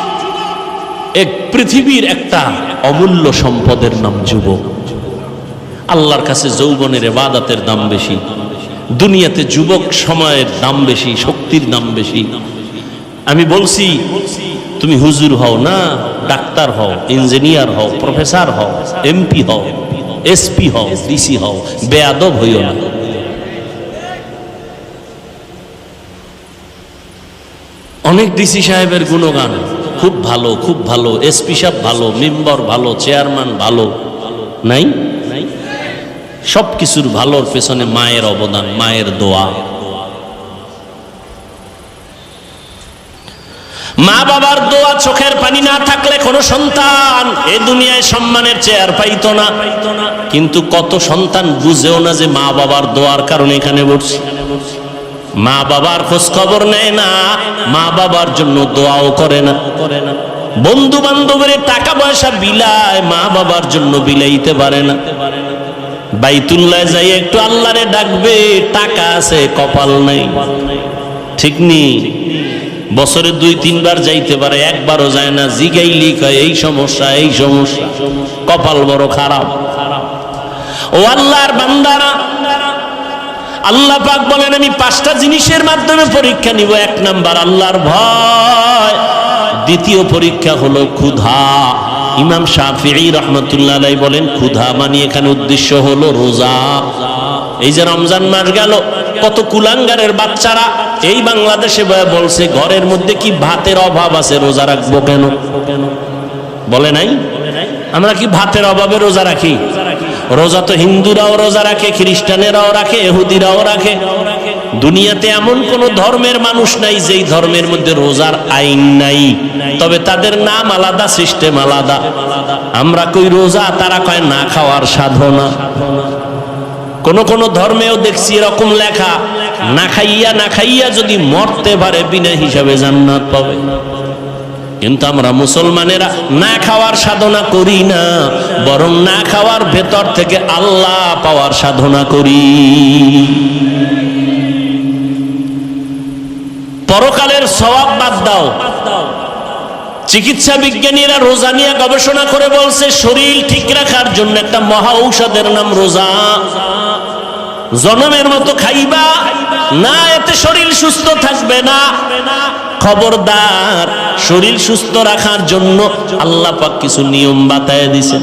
এক পৃথিবীর একটা অমূল্য সম্পদের নাম যুবক। আল্লাহর কাছে যৌবনের ইবাদতের দাম বেশি, দুনিয়াতে যুবক সময়ের দাম বেশি, শক্তির দাম বেশি। আমি বলছি তুমি হুজুর হও না, ডাক্তার হও, ইঞ্জিনিয়ার হও, প্রফেসর হও, এমপি হও, এসপি হও, ডিসি হও, বেয়াদব হইও না। অনেক ডিসি সাহেবের গুণগান খুব ভালো, খুব ভালো, এসপি সাহেব ভালো, মেম্বার ভালো, চেয়ারম্যান ভালো, নাই? সবকিছুর ভালোর পেছনে মায়ের অবদান, মায়ের দোয়া। মা বাবার দোয়া, চোখের পানি না থাকলে কোন সন্তান এই দুনিয়ায় সম্মানের চেয়ার পাইতো না। কিন্তু কত সন্তান বুঝেও না যে মা বাবার দোয়ার কারণে এখানে বসছি। মা বাবার খোঁজ খবর নেয় না, মা বাবার জন্য দোয়াও করে না। বন্ধু বান্ধবের টাকা পয়সা বিলায়, মা বাবার জন্য বিলাইতে পারে না। বাইতুল্লাহ যাই একটু আল্লাহরে ডাকবে, টাকা আছে কপাল নাই, ঠিক নি? বছরে ২-৩ বার যাইতে পারে, একবারও যায় না। জিগাইলি কয় এই সমস্যা, এই সমস্যা, কপাল বড় খারাপ। ও আল্লাহর বান্দারা, আল্লাহ পাক বলেন আমি ৫টা জিনিসের মাধ্যমে পরীক্ষা নিব। ১ নাম্বার আল্লাহর ভয়, দ্বিতীয় পরীক্ষা হলো ক্ষুধা। ইমাম শাফিঈ রাহমাতুল্লাহ আলাইহি বলেন ক্ষুধা মানে এখানে উদ্দেশ্য হলো রোজা। এই যে রমজান মাস গেল, কত কুলাঙ্গারের বাচ্চারা এই বাংলাদেশে বলছে ঘরের মধ্যে কি ভাতের অভাব আছে, রোজা রাখবো কেন? বলে নাই? আমরা কি ভাতের অভাবে রোজা রাখি? রোজা তো হিন্দুরাও রোজা রাখে, খ্রিস্টানেরাও রাখে, ইহুদিরাও রাখে। দুনিয়াতে এমন কোন ধর্মের মানুষ নাই যেই ধর্মের মধ্যে রোজার আইন নাই, তবে তাদের নাম আলাদা, সিস্টেম আলাদা। আমরা কই রোজা, তারা কয় না খাওয়ার সাধনা। কোন কোন ধর্মেও দেখছি এরকম লেখা, না খাইয়া না খাইয়া যদি মরতে পারে বিনা হিসাবে জান্নাত পাবে। কিন্তু আমরা মুসলমানেরা না খাওয়ার সাধনা করি না, বরং না খাওয়ার ভেতর থেকে আল্লাহ পাওয়ার সাধনা করি। পরকালের সওয়াব বাদ দাও, চিকিৎসা বিজ্ঞানীরা রোজা নিয়ে গবেষণা করে বলছে শরীর ঠিক রাখার জন্য একটা মহা ঔষধের নাম রোজা। জনমের মতো খাইবা না, এতে শরীর সুস্থ থাকবে না। খবরদার, শরীর সুস্থ রাখার জন্য আল্লাহ পাক কিছু নিয়ম বাতায় দিয়েছেন।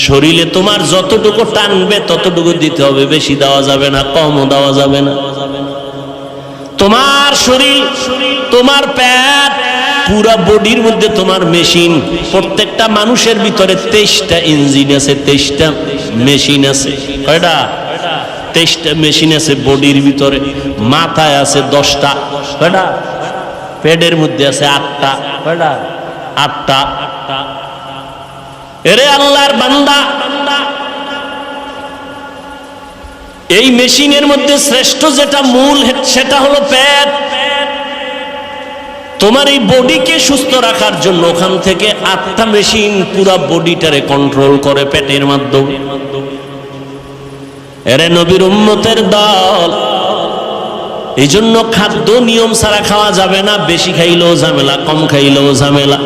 শরীরে তোমার যতটুকু টানবে ততটুকু দিতে হবে, বেশি দেওয়া যাবে না, কমও দেওয়া যাবে না। তোমার শরীর, তোমার পেট, পুরা বডির মধ্যে তোমার মেশিন। প্রত্যেকটা মানুষের ভিতরে 23টা ইঞ্জিন আছে, 23টা মেশিন আছে। কয়টা? 23টা মেশিন আছে বডির ভিতরে। মাথায় আছে 10টা। কয়টা? পেটের মধ্যে আছে 8টা। কয়টা? 8টা। এরে আল্লাহর বান্দা, এই মেশিনের মধ্যে শ্রেষ্ঠ যেটা মূল, সেটা হলো পেট। তোমার এই বডিকে সুস্থ রাখার জন্য ওখান থেকে 8টা মেশিন পুরা বডিটারে কন্ট্রোল করে পেটের মাধ্যমে। এরে নবীর উম্মতের দল, এই জন্য খাদ্য নিয়ম ছাড়া খাওয়া যাবে না। বেশি খাইলেও ঝামেলা, কম খাইলেও ঝামেলা।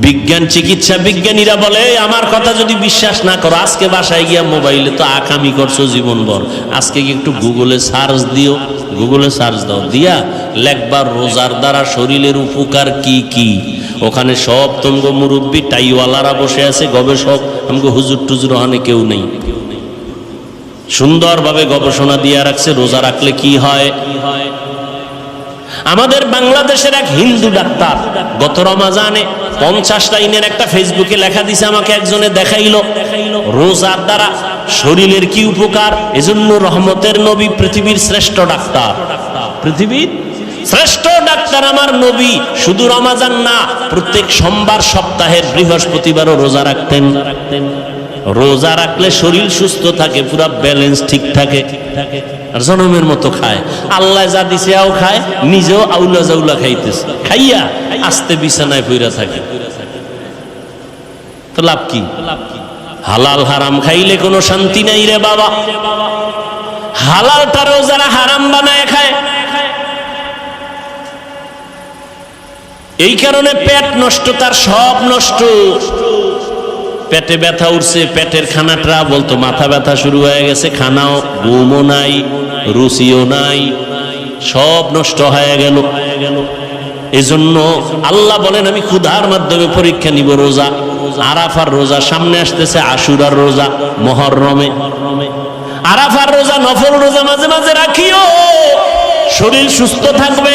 বিজ্ঞান, চিকিৎসা বিজ্ঞানীরা বলে, আমার কথা যদি বিশ্বাস না করো, আজকে বাসায় গিয়া মোবাইলে তো আকামি করছো জীবনভর, আজকে কি একটু গুগলে সার্চ দিও, গুগলে সার্চ দাও, দিয়া লেখবার রোজার দ্বারা শরীরের উপকার কি কি। ওখানে সব তঙ্গ মুরব্বী টাইওয়ালারা বসে আছে, গবেষক। আমাকে হুজুর টুজুর ওখানে কেউ নেই। সুন্দরভাবে গবেষণা দিয়ে রাখছে রোজা রাখলে কি হয়। আমাদের বাংলাদেশের এক হিন্দু ডাক্তার গত রমাজানে 50 লাইনের একটা ফেসবুকে লেখা দিছে, আমাকে একজনে দেখাইলো রোজার দ্বারা শরীরের কি উপকার। এজন্য রহমতের নবী পৃথিবীর শ্রেষ্ঠ ডাক্তার, পৃথিবীর শ্রেষ্ঠ ডাক্তার আমার নবী। শুধু রমাজান না, প্রত্যেক সোমবার, সপ্তাহের বৃহস্পতিবারও রোজা রাখতেন। রোজা রাখলে শরীর সুস্থ থাকে, পুরা ব্যালেন্স ঠিক থাকে, আর জনমের মতো খায়। আল্লাহ যা দিছে আও খায়, নিজেও আউলা জাউলা খাইতেছে, খাইয়া আস্তে বিছানায় পইরা থাকে। তো লাভ কি? হালাল হারাম খাইলে কোনো শান্তি নাই রে বাবা। হালালটারও যারা হারাম বানায় খায়, এই কারণে পেট নষ্ট, তার সব নষ্ট। পেটে ব্যথা উঠছে, পেটের খানাটা বলতো মাথা ব্যথা শুরু হয়ে গেছে, খানাও, ঘুমও নাই, রুচিও নাই, সব নষ্ট হয়ে গেল। এজন্য আল্লাহ বলেন, আমি ক্ষুধার মাধ্যমে পরীক্ষা নিব রোজা। আরাফার রোজা সামনে আসতেছে, আশুরার রোজা মুহররমে। আরাফার রোজা নফল রোজা মাঝে মাঝে রাখিও, শরীর সুস্থ থাকবে।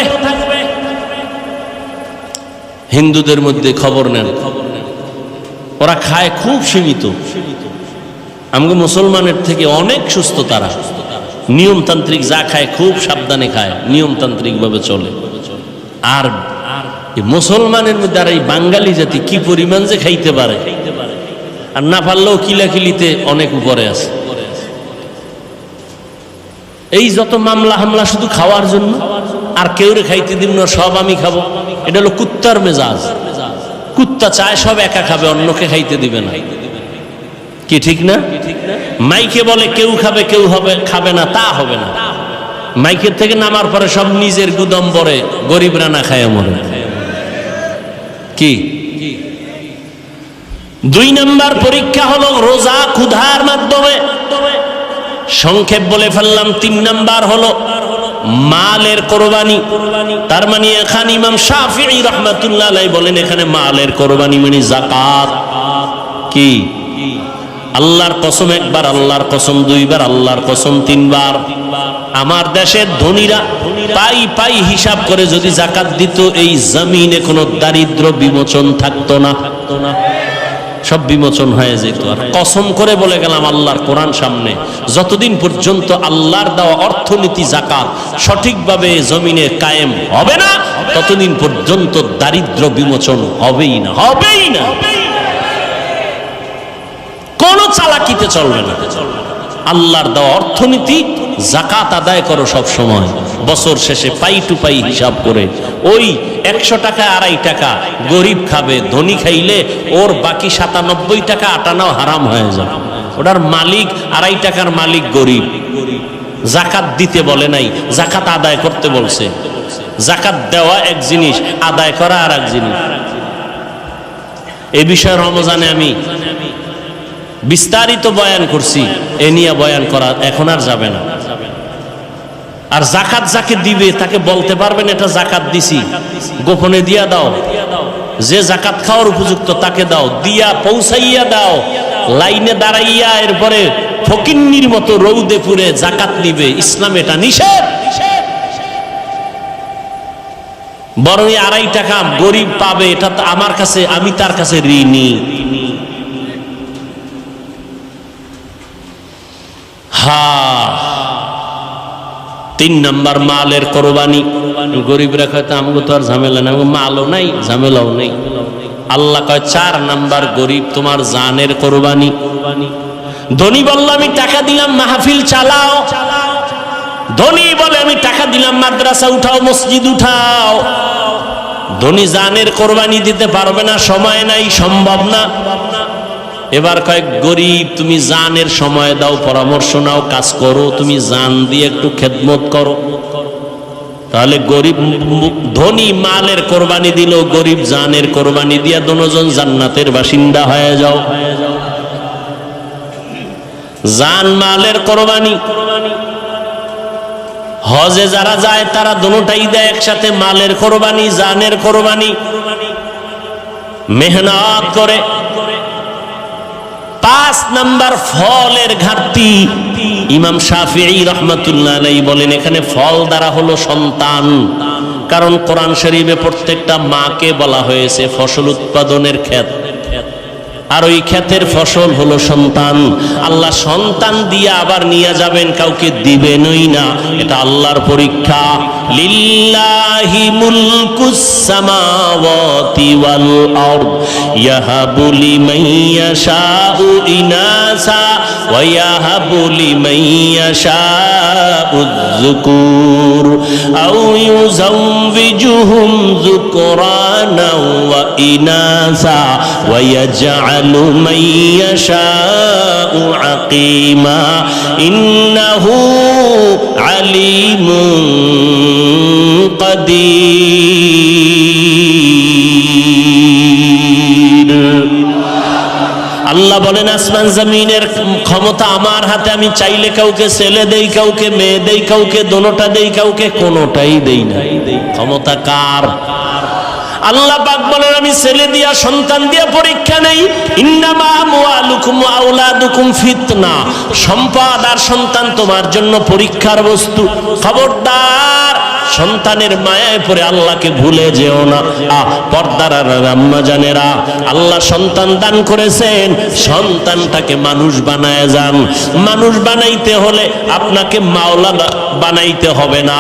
হিন্দুদের মধ্যে খবর নেন, ওরা খায় খুব সীমিত। আমাকে মুসলমানের থেকে অনেক সুস্থ তারা। নিয়মতান্ত্রিক যা খায় খুব সাবধানে খায়, নিয়মতান্ত্রিক ভাবে চলে। আর মুসলমানের মধ্যে আর এই বাঙালি জাতি কি পরিমাণ যে খাইতে পারে, আর না পারলেও কিলাকিলিতে অনেক উপরে আছে। এই যত মামলা হামলা শুধু খাওয়ার জন্য, আর কেউ রে খাইতে দিব না, সব আমি খাবো। এটা হলো কুত্তার মেজাজ। কুত্তা চায় সব একা খাবে, অন্যকে খাইতে দিবে না। কি ঠিক না? মাইকে বলে কেউ খাবে, কেউ খাবে না, তা হবে না। মাইকের থেকে নামার পরে সব নিজের গুদম ভরে, গরিবরা না খায় মরে। কি 2 নম্বর পরীক্ষা হলো রোজা ক্ষুধার মাধ্যমে। সংক্ষেপ বলে ফেললাম। 3 নম্বর হলো মালের কোরবানি। তার মানে এখানে ইমাম শাফিঈ রাহমাতুল্লাহ আলাইহি বলেন, এখানে মালের কোরবানি মানে যাকাত। কি? আল্লাহর কসম একবার, আল্লাহর কসম 2 বার, আল্লাহর কসম 3 বার। আমার দেশের ধনীরা পাই পাই হিসাব করে যদি যাকাত দিত, এই জমিনে কোনো দারিদ্র বিমোচন থাকতো না, সব বিমোচন হয়ে যেত। আর কসম করে বলে গেলাম আল্লাহর কোরআন সামনে, যতদিন পর্যন্ত আল্লাহর দেওয়া অর্থনীতি যাকাত সঠিকভাবে জমিনে কায়েম হবে না, ততদিন পর্যন্ত দারিদ্র বিমোচন হবেই না, হবেই না। কোন চালাকিতে চলবে না। আল্লাহর দেওয়া অর্থনীতি, যাকাত আদায় করো সব সময়, বছর শেষে পাই টু পাই হিসাব করে। ওই 100 টাকা 2.5 টাকা গরিব খাবে, ধনী খাইলে ওর বাকি 97 টাকা আটানাও হারাম হয়ে যাবে। ওটার মালিক 2.5 টাকার মালিক গরিব। যাকাত দিতে বলে নাই, যাকাত আদায় করতে বলছে। যাকাত দেওয়া এক জিনিস, আদায় করা আর এক জিনিস। এই বিষয়ে রমজানে আমি বিস্তারিত বয়ান করছি, এ নিয়ে বয়ান করা এখন আর যাবে না। আর যাকাত যাকে দিবে তাকে বলতে পারবেন এটা যাকাত দিছি, গোপনে দিয়া দাও। যে যাকাত খাওয়ার উপযুক্ত তাকে দাও, দিয়া পৌঁছাইয়া দাও। লাইনে দাঁড়াইয়া এরপরে ফকিন্নির মতো রৌদে পুরে যাকাত নিবে, ইসলাম এটা নিষেধ। বরং 2.5 টাকা গরিব পাবে, এটা তো আমার কাছে, আমি তার কাছে ঋণী। হ্যাঁ, 3 নাম্বার মালের কোরবানি। গরিবরা কয় আমাকে তো আর ঝামেলা নাই, মালও নাই ঝামেলাও নেই। আল্লাহ কয় 4 নাম্বার গরিব তোমার জানের কোরবানি। ধনী বলল আমি টাকা দিলাম মাহফিল চালাও, ধনী বলে আমি টাকা দিলাম মাদ্রাসা উঠাও, মসজিদ উঠাও। ধনী জানের কোরবানি দিতে পারবে না, সময় নাই, সম্ভব না। এবার কয়েক গরিব তুমি জানের সময় দাও, পরামর্শ নাও, কাজ করো, তুমি জান দিয়ে একটু খেদমত করো। তাহলে গরিব ধনী মালের কোরবানি দিল, গরিব জানের কোরবানি দিয়া দুজন জান্নাতের বাসিন্দা হয়ে যাও। জান মালের কোরবানি। হজে যারা যায় তারা দুটোটাই দেয় একসাথে, মালের কোরবানি, জানের কোরবানি। মেহনত করে। 5 নাম্বার ফলের ঘাটতি। ইমাম শাফিঈ রাহমাতুল্লাহ আলাইহি বলেন এখানে ফল দ্বারা হলো সন্তান। কারণ কোরআন শরীফে প্রত্যেকটা মাকে বলা হয়েছে ফসল উৎপাদনের ক্ষেত, আর ওই ক্ষেতের ফসল হলো সন্তান। আল্লাহ সন্তান দিয়ে আবার নিয়ে যাবেন, কাউকে দিবেনই না, এটা আল্লাহর পরীক্ষা। লিল্লাহি মুলকুস সামাওয়াতি ওয়াল আরদ ইয়াহাবু লিমান ইয়াশাউ ইনাসা ওয়া ইয়াহাবু লিমান ইয়াশাউ যুকুর আও ইউযাওবিজুহুম যুকরানা ওয়া ইনাসা ওয়া ইয়াজআলু মান ইয়াশাউ আকিমা ইন্নাহু আলিমুন কাদির। আল্লাহ বলেন আসমান জমিনের ক্ষমতা আমার হাতে, আমি চাইলে কাউকে ছেলে দেই, কাউকে মেয়ে দেই, কাউকে দোনোটা দেই, কাউকে কোনোটাই দেই না। ক্ষমতা কার? আল্লাহ পাক বলেন আমি ছেলে দিয়া সন্তান দিয়া পরীক্ষা নেই। ইন্নামা আমওয়ালুকুম ওয়া আওলাদুকুম ফিতনা। সম্পদ আর সন্তান তোমার জন্য পরীক্ষার বস্তু। খবরদার সন্তানের মায়ায় পড়ে আল্লাহকে ভুলে যেও না। পর্দার আম্মা জানেরা, আল্লাহ সন্তান দান করেছেন, সন্তানটাকে মানুষ বানায় যান। মানুষ বানাইতে হলে আপনাকে মাওলানা বানাইতে হবে না,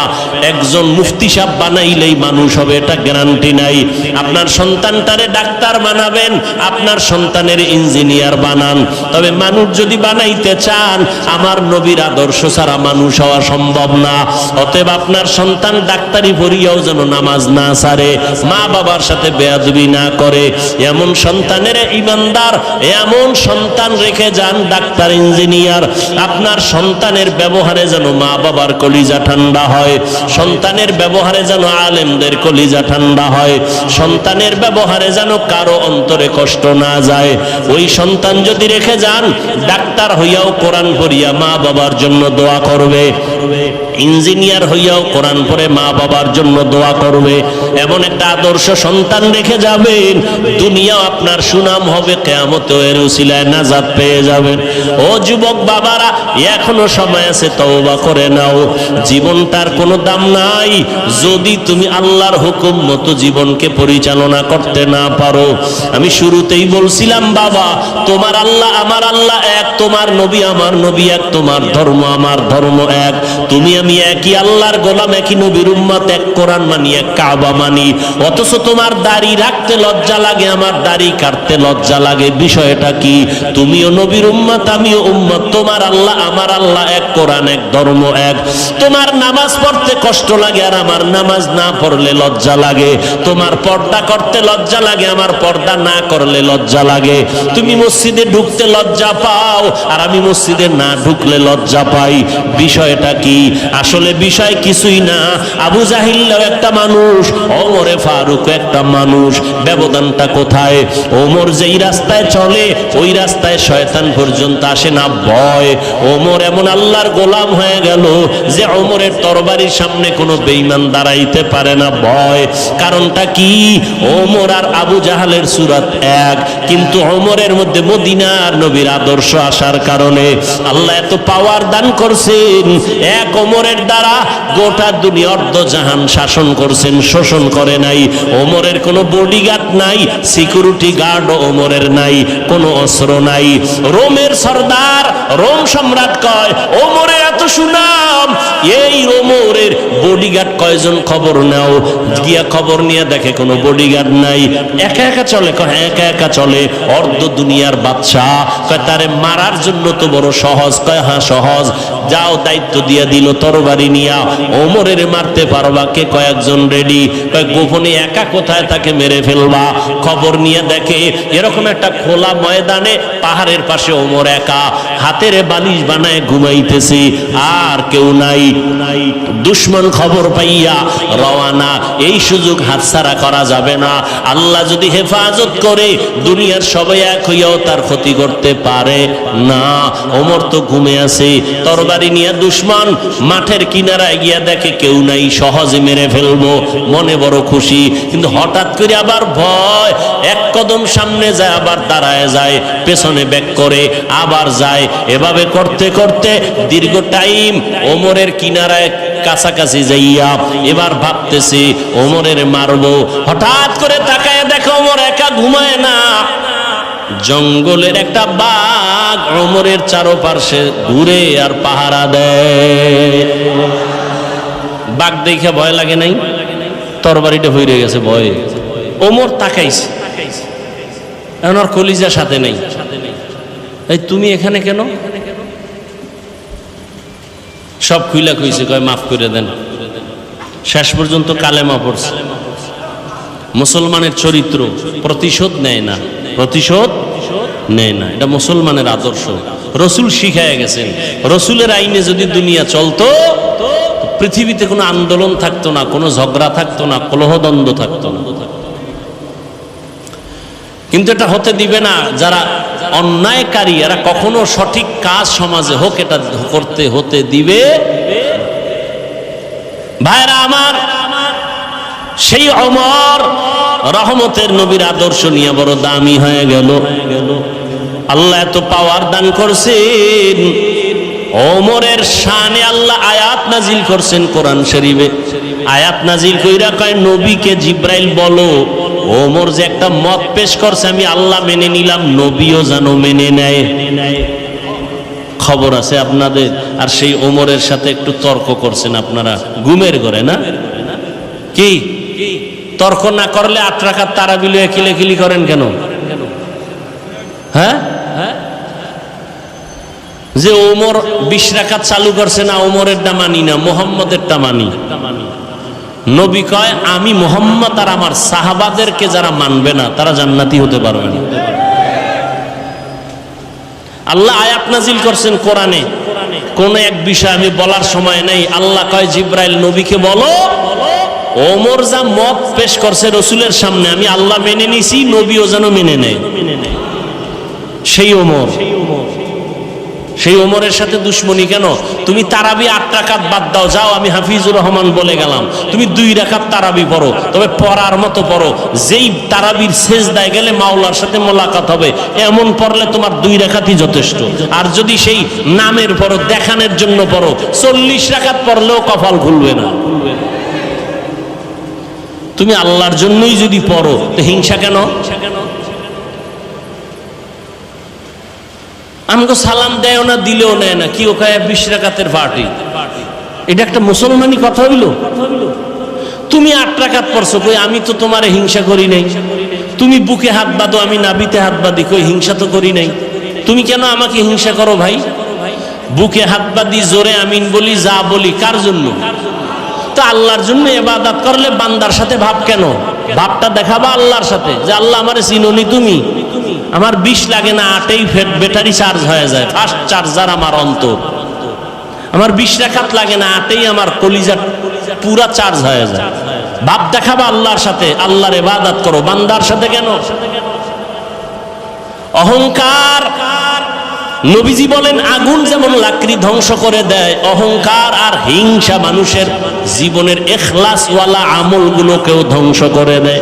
একজন মুফতি সাহেব বানাইলেই মানুষ হবে এটা গ্যারান্টি নাই। আপনার সন্তানটারে ডাক্তার বানাবেন, আপনার সন্তানের ইঞ্জিনিয়ার বানান। তবে মানুষ যদি বানাইতে চান, আমার নবীর আদর্শ ছাড়া মানুষ হওয়া সম্ভব না। অতএব আপনার সন্তান ডাক্তারি পড়িয়াও যেন নামাজ না ছাড়ে, মা বাবার সাথে বেয়াদবি না করে, এমন সন্তানের ইমানদার, এমন সন্তান রেখে যান ডাক্তার ইঞ্জিনিয়ার। আপনার সন্তানের ব্যবহারে যেন মা বাবার কলিজা ঠান্ডা হয়, সন্তানের ব্যবহারে যেন আলেমদের কলিজা ঠান্ডা হয়, সন্তানের ব্যবহারে যেন কারো অন্তরে কষ্ট না যায়। ওই সন্তান যদি রেখে যান, ডাক্তার হইয়াও কোরআন পড়িয়া মা বাবার জন্য দোয়া করবে, ইঞ্জিনিয়ার হইয়াও কোরআন পড়ে মা বাবার জন্য দোয়া করবে। এমন একটা আদর্শ সন্তান রেখে যাবেন, দুনিয়াও আপনার সুনাম হবে, কিয়ামতেও এর উসিলায় নাজাত পেয়ে যাবেন। ও যুবক বাবারা, এখনো সময় আছে, তওবা করে নাও। জীবনটার কোনো দাম নাই যদি তুমি আল্লাহর হুকুম মতো জীবনকে পরিচালনা করতে না পারো। আমি শুরুতেই বলছিলাম বাবা, তোমার আল্লাহ আমার আল্লাহ এক, তোমার নবী আমার নবী এক, তোমার ধর্ম আমার ধর্ম এক। তুমি আমি একই আল্লাহর গোলাম, একই নবীর উম্মত, এক কোরআন মানি, এক কাবা মানি। অথচ তোমার দাড়ি রাখতে লজ্জা লাগে, আমার দাড়ি কাটতে লজ্জা লাগে। বিষয়টা কি? তুমিও নবীর উম্মত, আমিও উম্মত, তোমার আল্লাহ আমার আল্লাহ এক, কোরআন এক, ধর্ম এক। তোমার নামাজ পড়তে কষ্ট লাগে আর আমার নামাজ না পড়লে লজ্জা লাগে। তোমার পর্দা করতে লজ্জা লাগে, আমার পর্দা না করলে লজ্জা লাগে। তুমি মসজিদে ঢুকতে লজ্জা পাও আর আমি মসজিদে না ঢুকলে লজ্জা পাই। বিষয়টা কি? আসলে বিষয় কিছুই না। আবু জাহিল্লাও একটা মানুষ, ওমরে ফারুক একটা মানুষ। ব্যবধানটা কোথায়? ওমর যেই রাস্তায় চলে ওই রাস্তায় শয়তান পর্যন্ত আসে না, ভয়। ওমর এমন আল্লাহর গোলাম হয়ে গেল যে ওমরের তরবারির সামনে কোনো বেঈমান দাঁড়াইতে পারে না, ভয়। কারণটা কি? ওমর আর আবু জাহালের সূরত এক, কিন্তু ওমরের মধ্যে মদিনার নবীর আদর্শ আসার কারণে আল্লাহ এত পাওয়ার দান করছেন। এক ওমরের দ্বারা গোটা দুনিয়া অর্ধ জাহান শাসন করছেন, শোষণ করে নাই। ওমরের কোনো বডিগার্ড নাই, সিকিউরিটি গার্ড ওমরের নাই, কোনো অস্ত্র নাই। রোমের সর্দার, রোম সম্রাট কয় ওমরের এত সুনাম, এই ওমরের বডিগার্ড কয়জন? খবর নাও। গিয়া খবর নিয়ে দেখে কোনো বডিগার্ড নাই, একা একা চলে। কয় একা একা চলে, অর্ধ দুনিয়ার বাদশাহ। কয় তারে মারার জন্য তো বড় সহজ। কয় হ্যাঁ সহজ, যাও দায়িত্ব দিয়ে দিল তরবারি নিয়া, ওমরের মারতে পারবা কে? কয়েকজন রেডি। কয় গোপনে একা কোথায় তাকে মেরে ফেলবা? খবর নিয়ে দেখে এরকম একটা খোলা ময়দানে পাহাড়ের পাশে ওমর একা, হাতের বালিশ বানায় ঘুমাইতেছে, আর কেউ নাই। দুশ্মন খবর পাইয়া রওয়ানা। এই সুযোগ হাতছাড়া করা যাবে না। আল্লাহ যদি হেফাজত করে দুনিয়ার সবাই এক হইয়াও তার ক্ষতি করতে পারে না। ওমর তো ঘুমে আছে, তরবারি নিয়ে দুশ্মন মাঠের কিনারায় গিয়া দেখে কেউ নাই, সহজে মেরে ফেলবো, মনে বড় খুশি। কিন্তু হঠাৎ করে আবার ভয়, এক কদম সামনে যায় আবার দাঁড়ায় যায়, পেছনে ব্যাক করে আবার যায়। এভাবে করতে করতে দীর্ঘ টাইম ওমরের কিনারায় কাছাকাছি যাইয়া এবার ভাবতেছি ওমরের মারবো। হঠাৎ করে তাকায় দেখে ওমর একা ঘুমায় না, জঙ্গলের একটা বাঘ ওমরের চারপাশে ঘুরে আর পাহারা দেয়। বাঘ দেখে ভয় লাগে নাই? তরবারিটা হইরে গেছে ভয়ে। ওমর তাকাইছে, এখন আর কলিজার সাথে নেই। এই তুমি এখানে কেন? সব খুইলা কইছে, কয় মাফ করে দেন। শেষ পর্যন্ত কালেমা পড়ছে। মুসলমানের চরিত্র প্রতিশোধ নেয় না, প্রতিশোধ নেয় না। এটা মুসলমানের আদর্শ। রসুল শিখায় গেছেন, রসুলের আইনে যদি দুনিয়া চলতো পৃথিবীতে কোনো আন্দোলন থাকতো না, কোনো ঝগড়া থাকতো না, কলহদ্বন্দ্ব থাকতো না। কিন্তু এটা হতে দিবে না। যারা অন্যায়কারী এরা কখনো সঠিক কাজ সমাজে হোক এটা করতে হতে দিবে। ভাইরা আমার, সেই ওমর রহমতের নবীর আদর্শ নিয়ে বড় দামি হয়ে গেল। আল্লাহ এত পাওয়ার দান করছেন, ওমরের শানে আল্লাহ আয়াত নাজিল করছেন কোরআন শরীফে। আয়াত নাজিল কইরা কয় নবীকে জিব্রাইল বলো ওমর যে একটা মত পেশ করছে আমি আল্লাহ মেনে নিলাম, নবীও যেন মেনে নেয়। খবর আছে আপনাদের? আর সেই ওমরের সাথে একটু তর্ক করছেন আপনারা ঘুমের ঘরে, না কি? তর্ক না করলে 8 রাকাত তারাবি লয়ে কিলেকিলি করেন কেন? হ্যাঁ, যে ওমর 20 রাকাত চালু করছে না, ওমরেরটা মানি না, মুহাম্মদেরটা মানি। নবী কয় আমি মুহাম্মদ আর আমার সাহাবাদেরকে যারা মানবে না তারা জান্নাতি হতে পারবে না। আল্লাহ আয়াত নাজিল করছেন কোরআনে, কোন এক বিষয় আমি বলার সময় নেই। আল্লাহ কয় জিব্রাইল নবীকে বলো ওমর যা মত পেশ করছে রসুলের সামনে আমি আল্লাহ মেনে নিছি, নবীও যেন মেনে নেয়। সেই ওমর, সেই ওমরের সাথে দুশ্মনী কেন? তুমি তারাবি 8 রাকাত বাদ দাও, যাও আমি হাফিজুর রহমান বলে গেলাম, তুমি 2 রাকাত তারাবি পড়ো, তবে পড়ার মতো পড়ো। যেই তারাবির সেজদায় গেলে মাওলার সাথে মোলাকাত হবে এমন পড়লে তোমার 2 রাকাতই যথেষ্ট। আর যদি সেই নামের পড়ো, দেখানোর জন্য পড়ো, 40 রাকাত পড়লেও কপাল খুলবে না। তুমি আল্লাহর জন্যই যদি পড়ো তো হিংসা কেন? আমাকে সালাম দেয় না, দিলেও নেয় না, কি ওখানে 20 রাকাতের পার্টি? এটা একটা মুসলমানি কথা হইল? তুমি 8 রাকাত পড়ছো, কই আমি তো তোমারে হিংসা করি নাই। তুমি বুকে হাত বাঁধো, আমি নাভিতে হাত বাঁধি, কই হিংসা তো করি নাই। তুমি কেন আমাকে হিংসা করো ভাই? বুকে হাত বাঁধি, জোরে আমিন বলি, যা বলি কার জন্য? তো আল্লাহর জন্য ইবাদত করলে বান্দার সাথে ভাব কেন? ভাবটা দেখাবা আল্লাহর সাথে যে আল্লাহ আমারে চিনোনি তুমি। আমার 20 লাগে না, 8এই ব্যাটারি চার্জ হয়ে যায়, ফাস্ট চার্জার আমার অন্তর। আমার 20 রাকাত লাগে না, 8এই আমার কলিজা পুরা চার্জ হয়ে যায়। ভাব দেখাবা আল্লাহর সাথে, আল্লাহর ইবাদত করো, বান্দার সাথে কেন? অহংকার, নবীজি বলেন আগুন যেমন লাকড়ি ধ্বংস করে দেয়, অহংকার আর হিংসা মানুষের জীবনের ইখলাসওয়ালা আমলগুলোকেও ধ্বংস করে দেয়।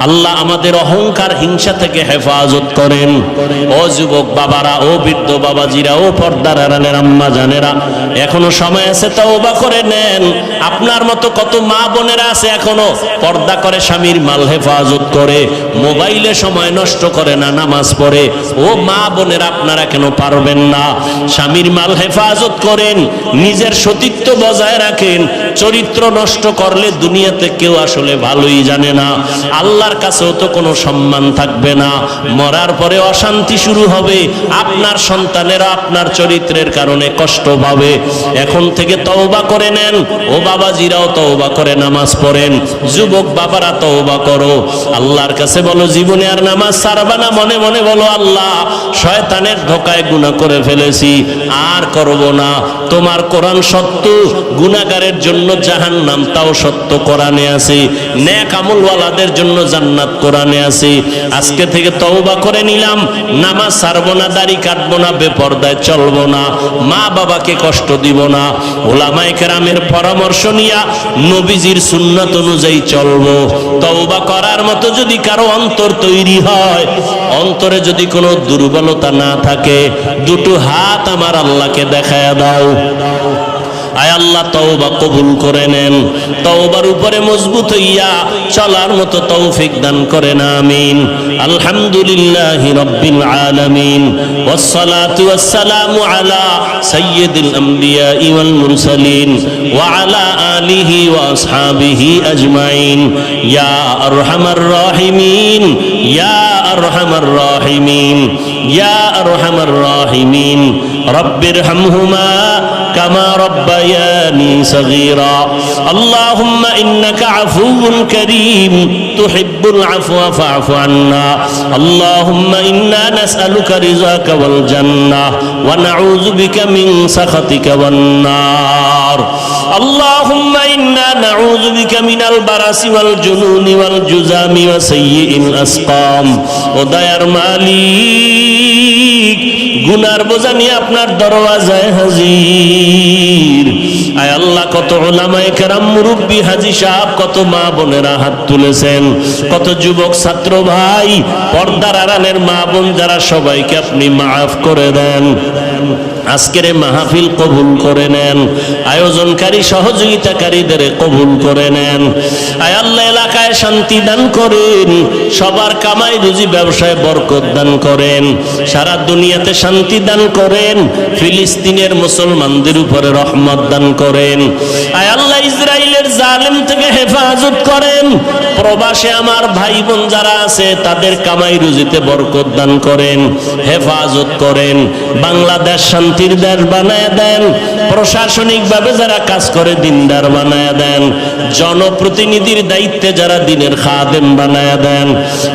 আল্লাহ আমাদের অহংকার হিংসা থেকে হেফাজত করেন। ও যুবক বাবারা, ও বৃদ্ধ বাবাজিরা, ও পর্দার আড়ালের আম্মা জানেরা, এখনো সময় আছে, তওবা করে নেন। আপনার মতো কত মা বোনেরা আছে এখনো পর্দা করে, স্বামীর মাল হেফাজত করে, মোবাইলে সময় নষ্ট করে না, নামাজ পড়ে। ও মা বোনেরা, আপনারা কেন পারবেন না? স্বামীর মাল হেফাজত করেন, নিজের সতীত্ব বজায় রাখেন। চরিত্র নষ্ট করলে দুনিয়াতে কেউ আসলে ভালোই জানে না, আল্লাহর কাছেও তো কোনো সম্মান থাকবে না। মরার পরে অশান্তি শুরু হবে, আপনার সন্তানেরা আপনার চরিত্রের কারণে কষ্ট পাবে। এখন থেকে তওবা করে নেন। ও বাবাজিরাও তওবা করে নামাজ পড়েন। যুবক বাবারা তওবা করো, আল্লাহর কাছে বলো জীবনে আর নামাজ ছাড়বা না। মনে মনে বলো, আল্লাহ শয়তানের ধোকায় গুনাহ করে ফেলেছি, আর করব না। তোমার কোরআন সত্য, গুনাহগারের জন্য জাহান্নাম তাও সত্য কোরআনে আছে, নেক আমলওয়ালাদের জন্য জান্নাত কোরআনে আছে। আজকে থেকে তওবা করে নিলাম, নামাজ ছাড়বো না, দাড়ি কাটবো না, বেপরদায় চলবো না, মা বাবাকে কষ্ট দিব না। উলামায়ে কেরামের পরামর্শ নিয়া নবীজির সুন্নাত অনুযায়ী চলবো। তওবা করার মতো যদি কারো অন্তর তৈরি হয়, অন্তরে যদি কোনো দুর্বলতা না থাকে, দুটো হাত আমার আল্লাহকে দেখায়া দাও। আয় আল্লাহ, তওবা কবুল করে নেন। তওবার উপরে মজবুত হইয়া চলার মতো তৌফিক দান করেন, আমিন। আলহামদুলিল্লাহি রাব্বিল আলামিন, ওয়াসসালাতু ওয়াসসালামু আলা সাইয়্যিদিল আমবিয়া ওয়াল মুরসালিন ওয়া আলা আলিহি ওয়া আসহাবিহি আজমাইন। ইয়া আরহামার রাহিমিন, ইয়া আরহামার রাহিমিন, ইয়া আরহামার রাহিমিন। রব্বিরহামহুমা কামা রব্বায়ানি সগীরা। আল্লাহুম্মা ইন্নাকা আফুউন কারীম তুহিব্বুল আফওয়া ফা'ফু আন্না। আল্লাহুম্মা ইন্না নাসআলুকা রিযাকা ওয়াল জান্নাহ ওয়া নাউযু বিকা মিন সাখাতিকা ওয়ান নার। আল্লাহুম্মা ইন্না নাউযু বিকা মিনাল বারাসি ওয়াল জুনুনি ওয়াল জুযামি ওয়া সাইয়্যিল আসকাম। ও দয়ার মালিক, গুনার বোঝা নিয়ে আপনার দরওয়াজায় হাজির। আয় আল্লাহ, কত উলামায়ে কেরাম, মুরব্বী, হাজী সাহেব, কত মা বোনেরা হাত তুলেছেন, কত যুবক ছাত্র ভাই, পর্দার আড়ালের মা বোন যারা, সবাইকে আপনি মাফ করে দেন। আজকের মাহফিল কবুল করে নেন, আয়োজনকারী সহযোগিতাকারীদের কবুল করে নেন। আয় আল্লাহ, এলাকায় শান্তি দান করেন, সবার কামাই রুজি ব্যবসায় বরকত দান করেন, সারা দুনিয়াতে শান্তি দান করেন, ফিলিস্তিনের মুসলমানদের উপরে রহমত দান করেন। আয় আল্লাহ, ইসরায়েলের জালেম থেকে হেফাজত করেন, প্রবাসে আমার ভাই বোন যারা আছে তাদের কামাই রুজিতে বরকত দান করেন, হেফাজত করেন। বাংলাদেশ শান্তির দেশ বানায় দেন, প্রশাসনিক ভাবে যারা কাজ করে দিনদার বানায় দেন, জনপ্রতিনিধির দায়িত্বে যারা দিনের খাদেম বানায় দেন।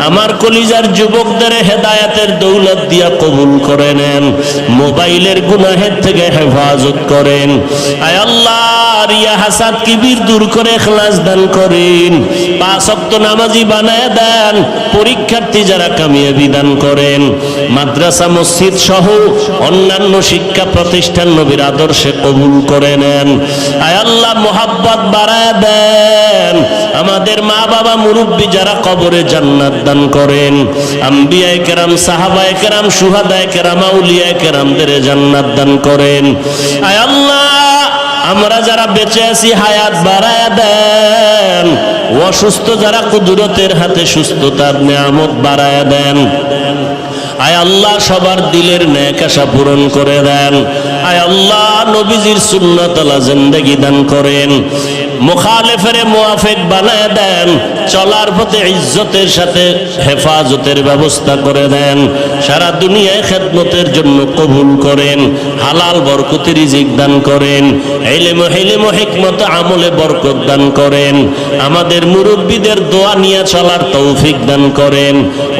আমার কলিজার যুবকদের হেদায়েতের দৌলত দিয়া কবুল করে নেন, মোবাইলের গুনাহের থেকে হেফাজত করেন। আয় আল্লাহ, রিয়া হাসাদ কিবির দূর করে ইখলাস দান করেন, 5 ওয়াক্ত নামাজি বানায় দেন, পরীক্ষার্থী যারা কামিয়াবি দান করেন। মাদ্রাসা মসজিদ সহ অন্যান্য শিক্ষা প্রতিষ্ঠান নবীর আদর্শে কবুল করে নেন। আয় আল্লাহ, মোহাব্বত বাড়ায় দেন। আমাদের মা বাবা মুরব্বী যারা, কবরে জান্নাত দান করেন। আম্বিয়ায়ে কেরাম, সাহাবায়ে কেরাম, শুহাদায়ে কেরাম, আউলিয়ায়ে কেরামদের জান্নাত দান করেন। আয় আল্লাহ, আমরা যারা বেঁচে আছি হায়াত বাড়ায় দেন, অসুস্থ যারা কুদরতের হাতে সুস্থতার নিয়ামত বাড়ায় দেন। আয় আল্লাহ, সবার দিলের নেক আশা পূরণ করে দেন। আয় আল্লাহ, নবীজির সুন্নাতওয়ালা জিন্দেগি দান করেন, মুখালেফের মুআফিক বানায় দেন, চলার পথে ইজ্জতের সাথে হেফাজতের ব্যবস্থা করে দেন। সারা দুনিয়ায় খেদমতের জন্য কবুল করেন, হালাল বরকতি রিজিক দান করেন, ইলম হিকমত আমলে বরকত দান করেন। আমাদের মুরব্বীদের দোয়া নিয়ে চলার তৌফিক দান করেন,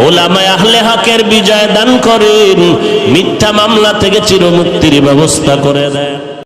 উলামায়ে আহলে হকের বিজয় দান করেন, মিথ্যা মামলা থেকে চিরমুক্তির ব্যবস্থা করে দেন।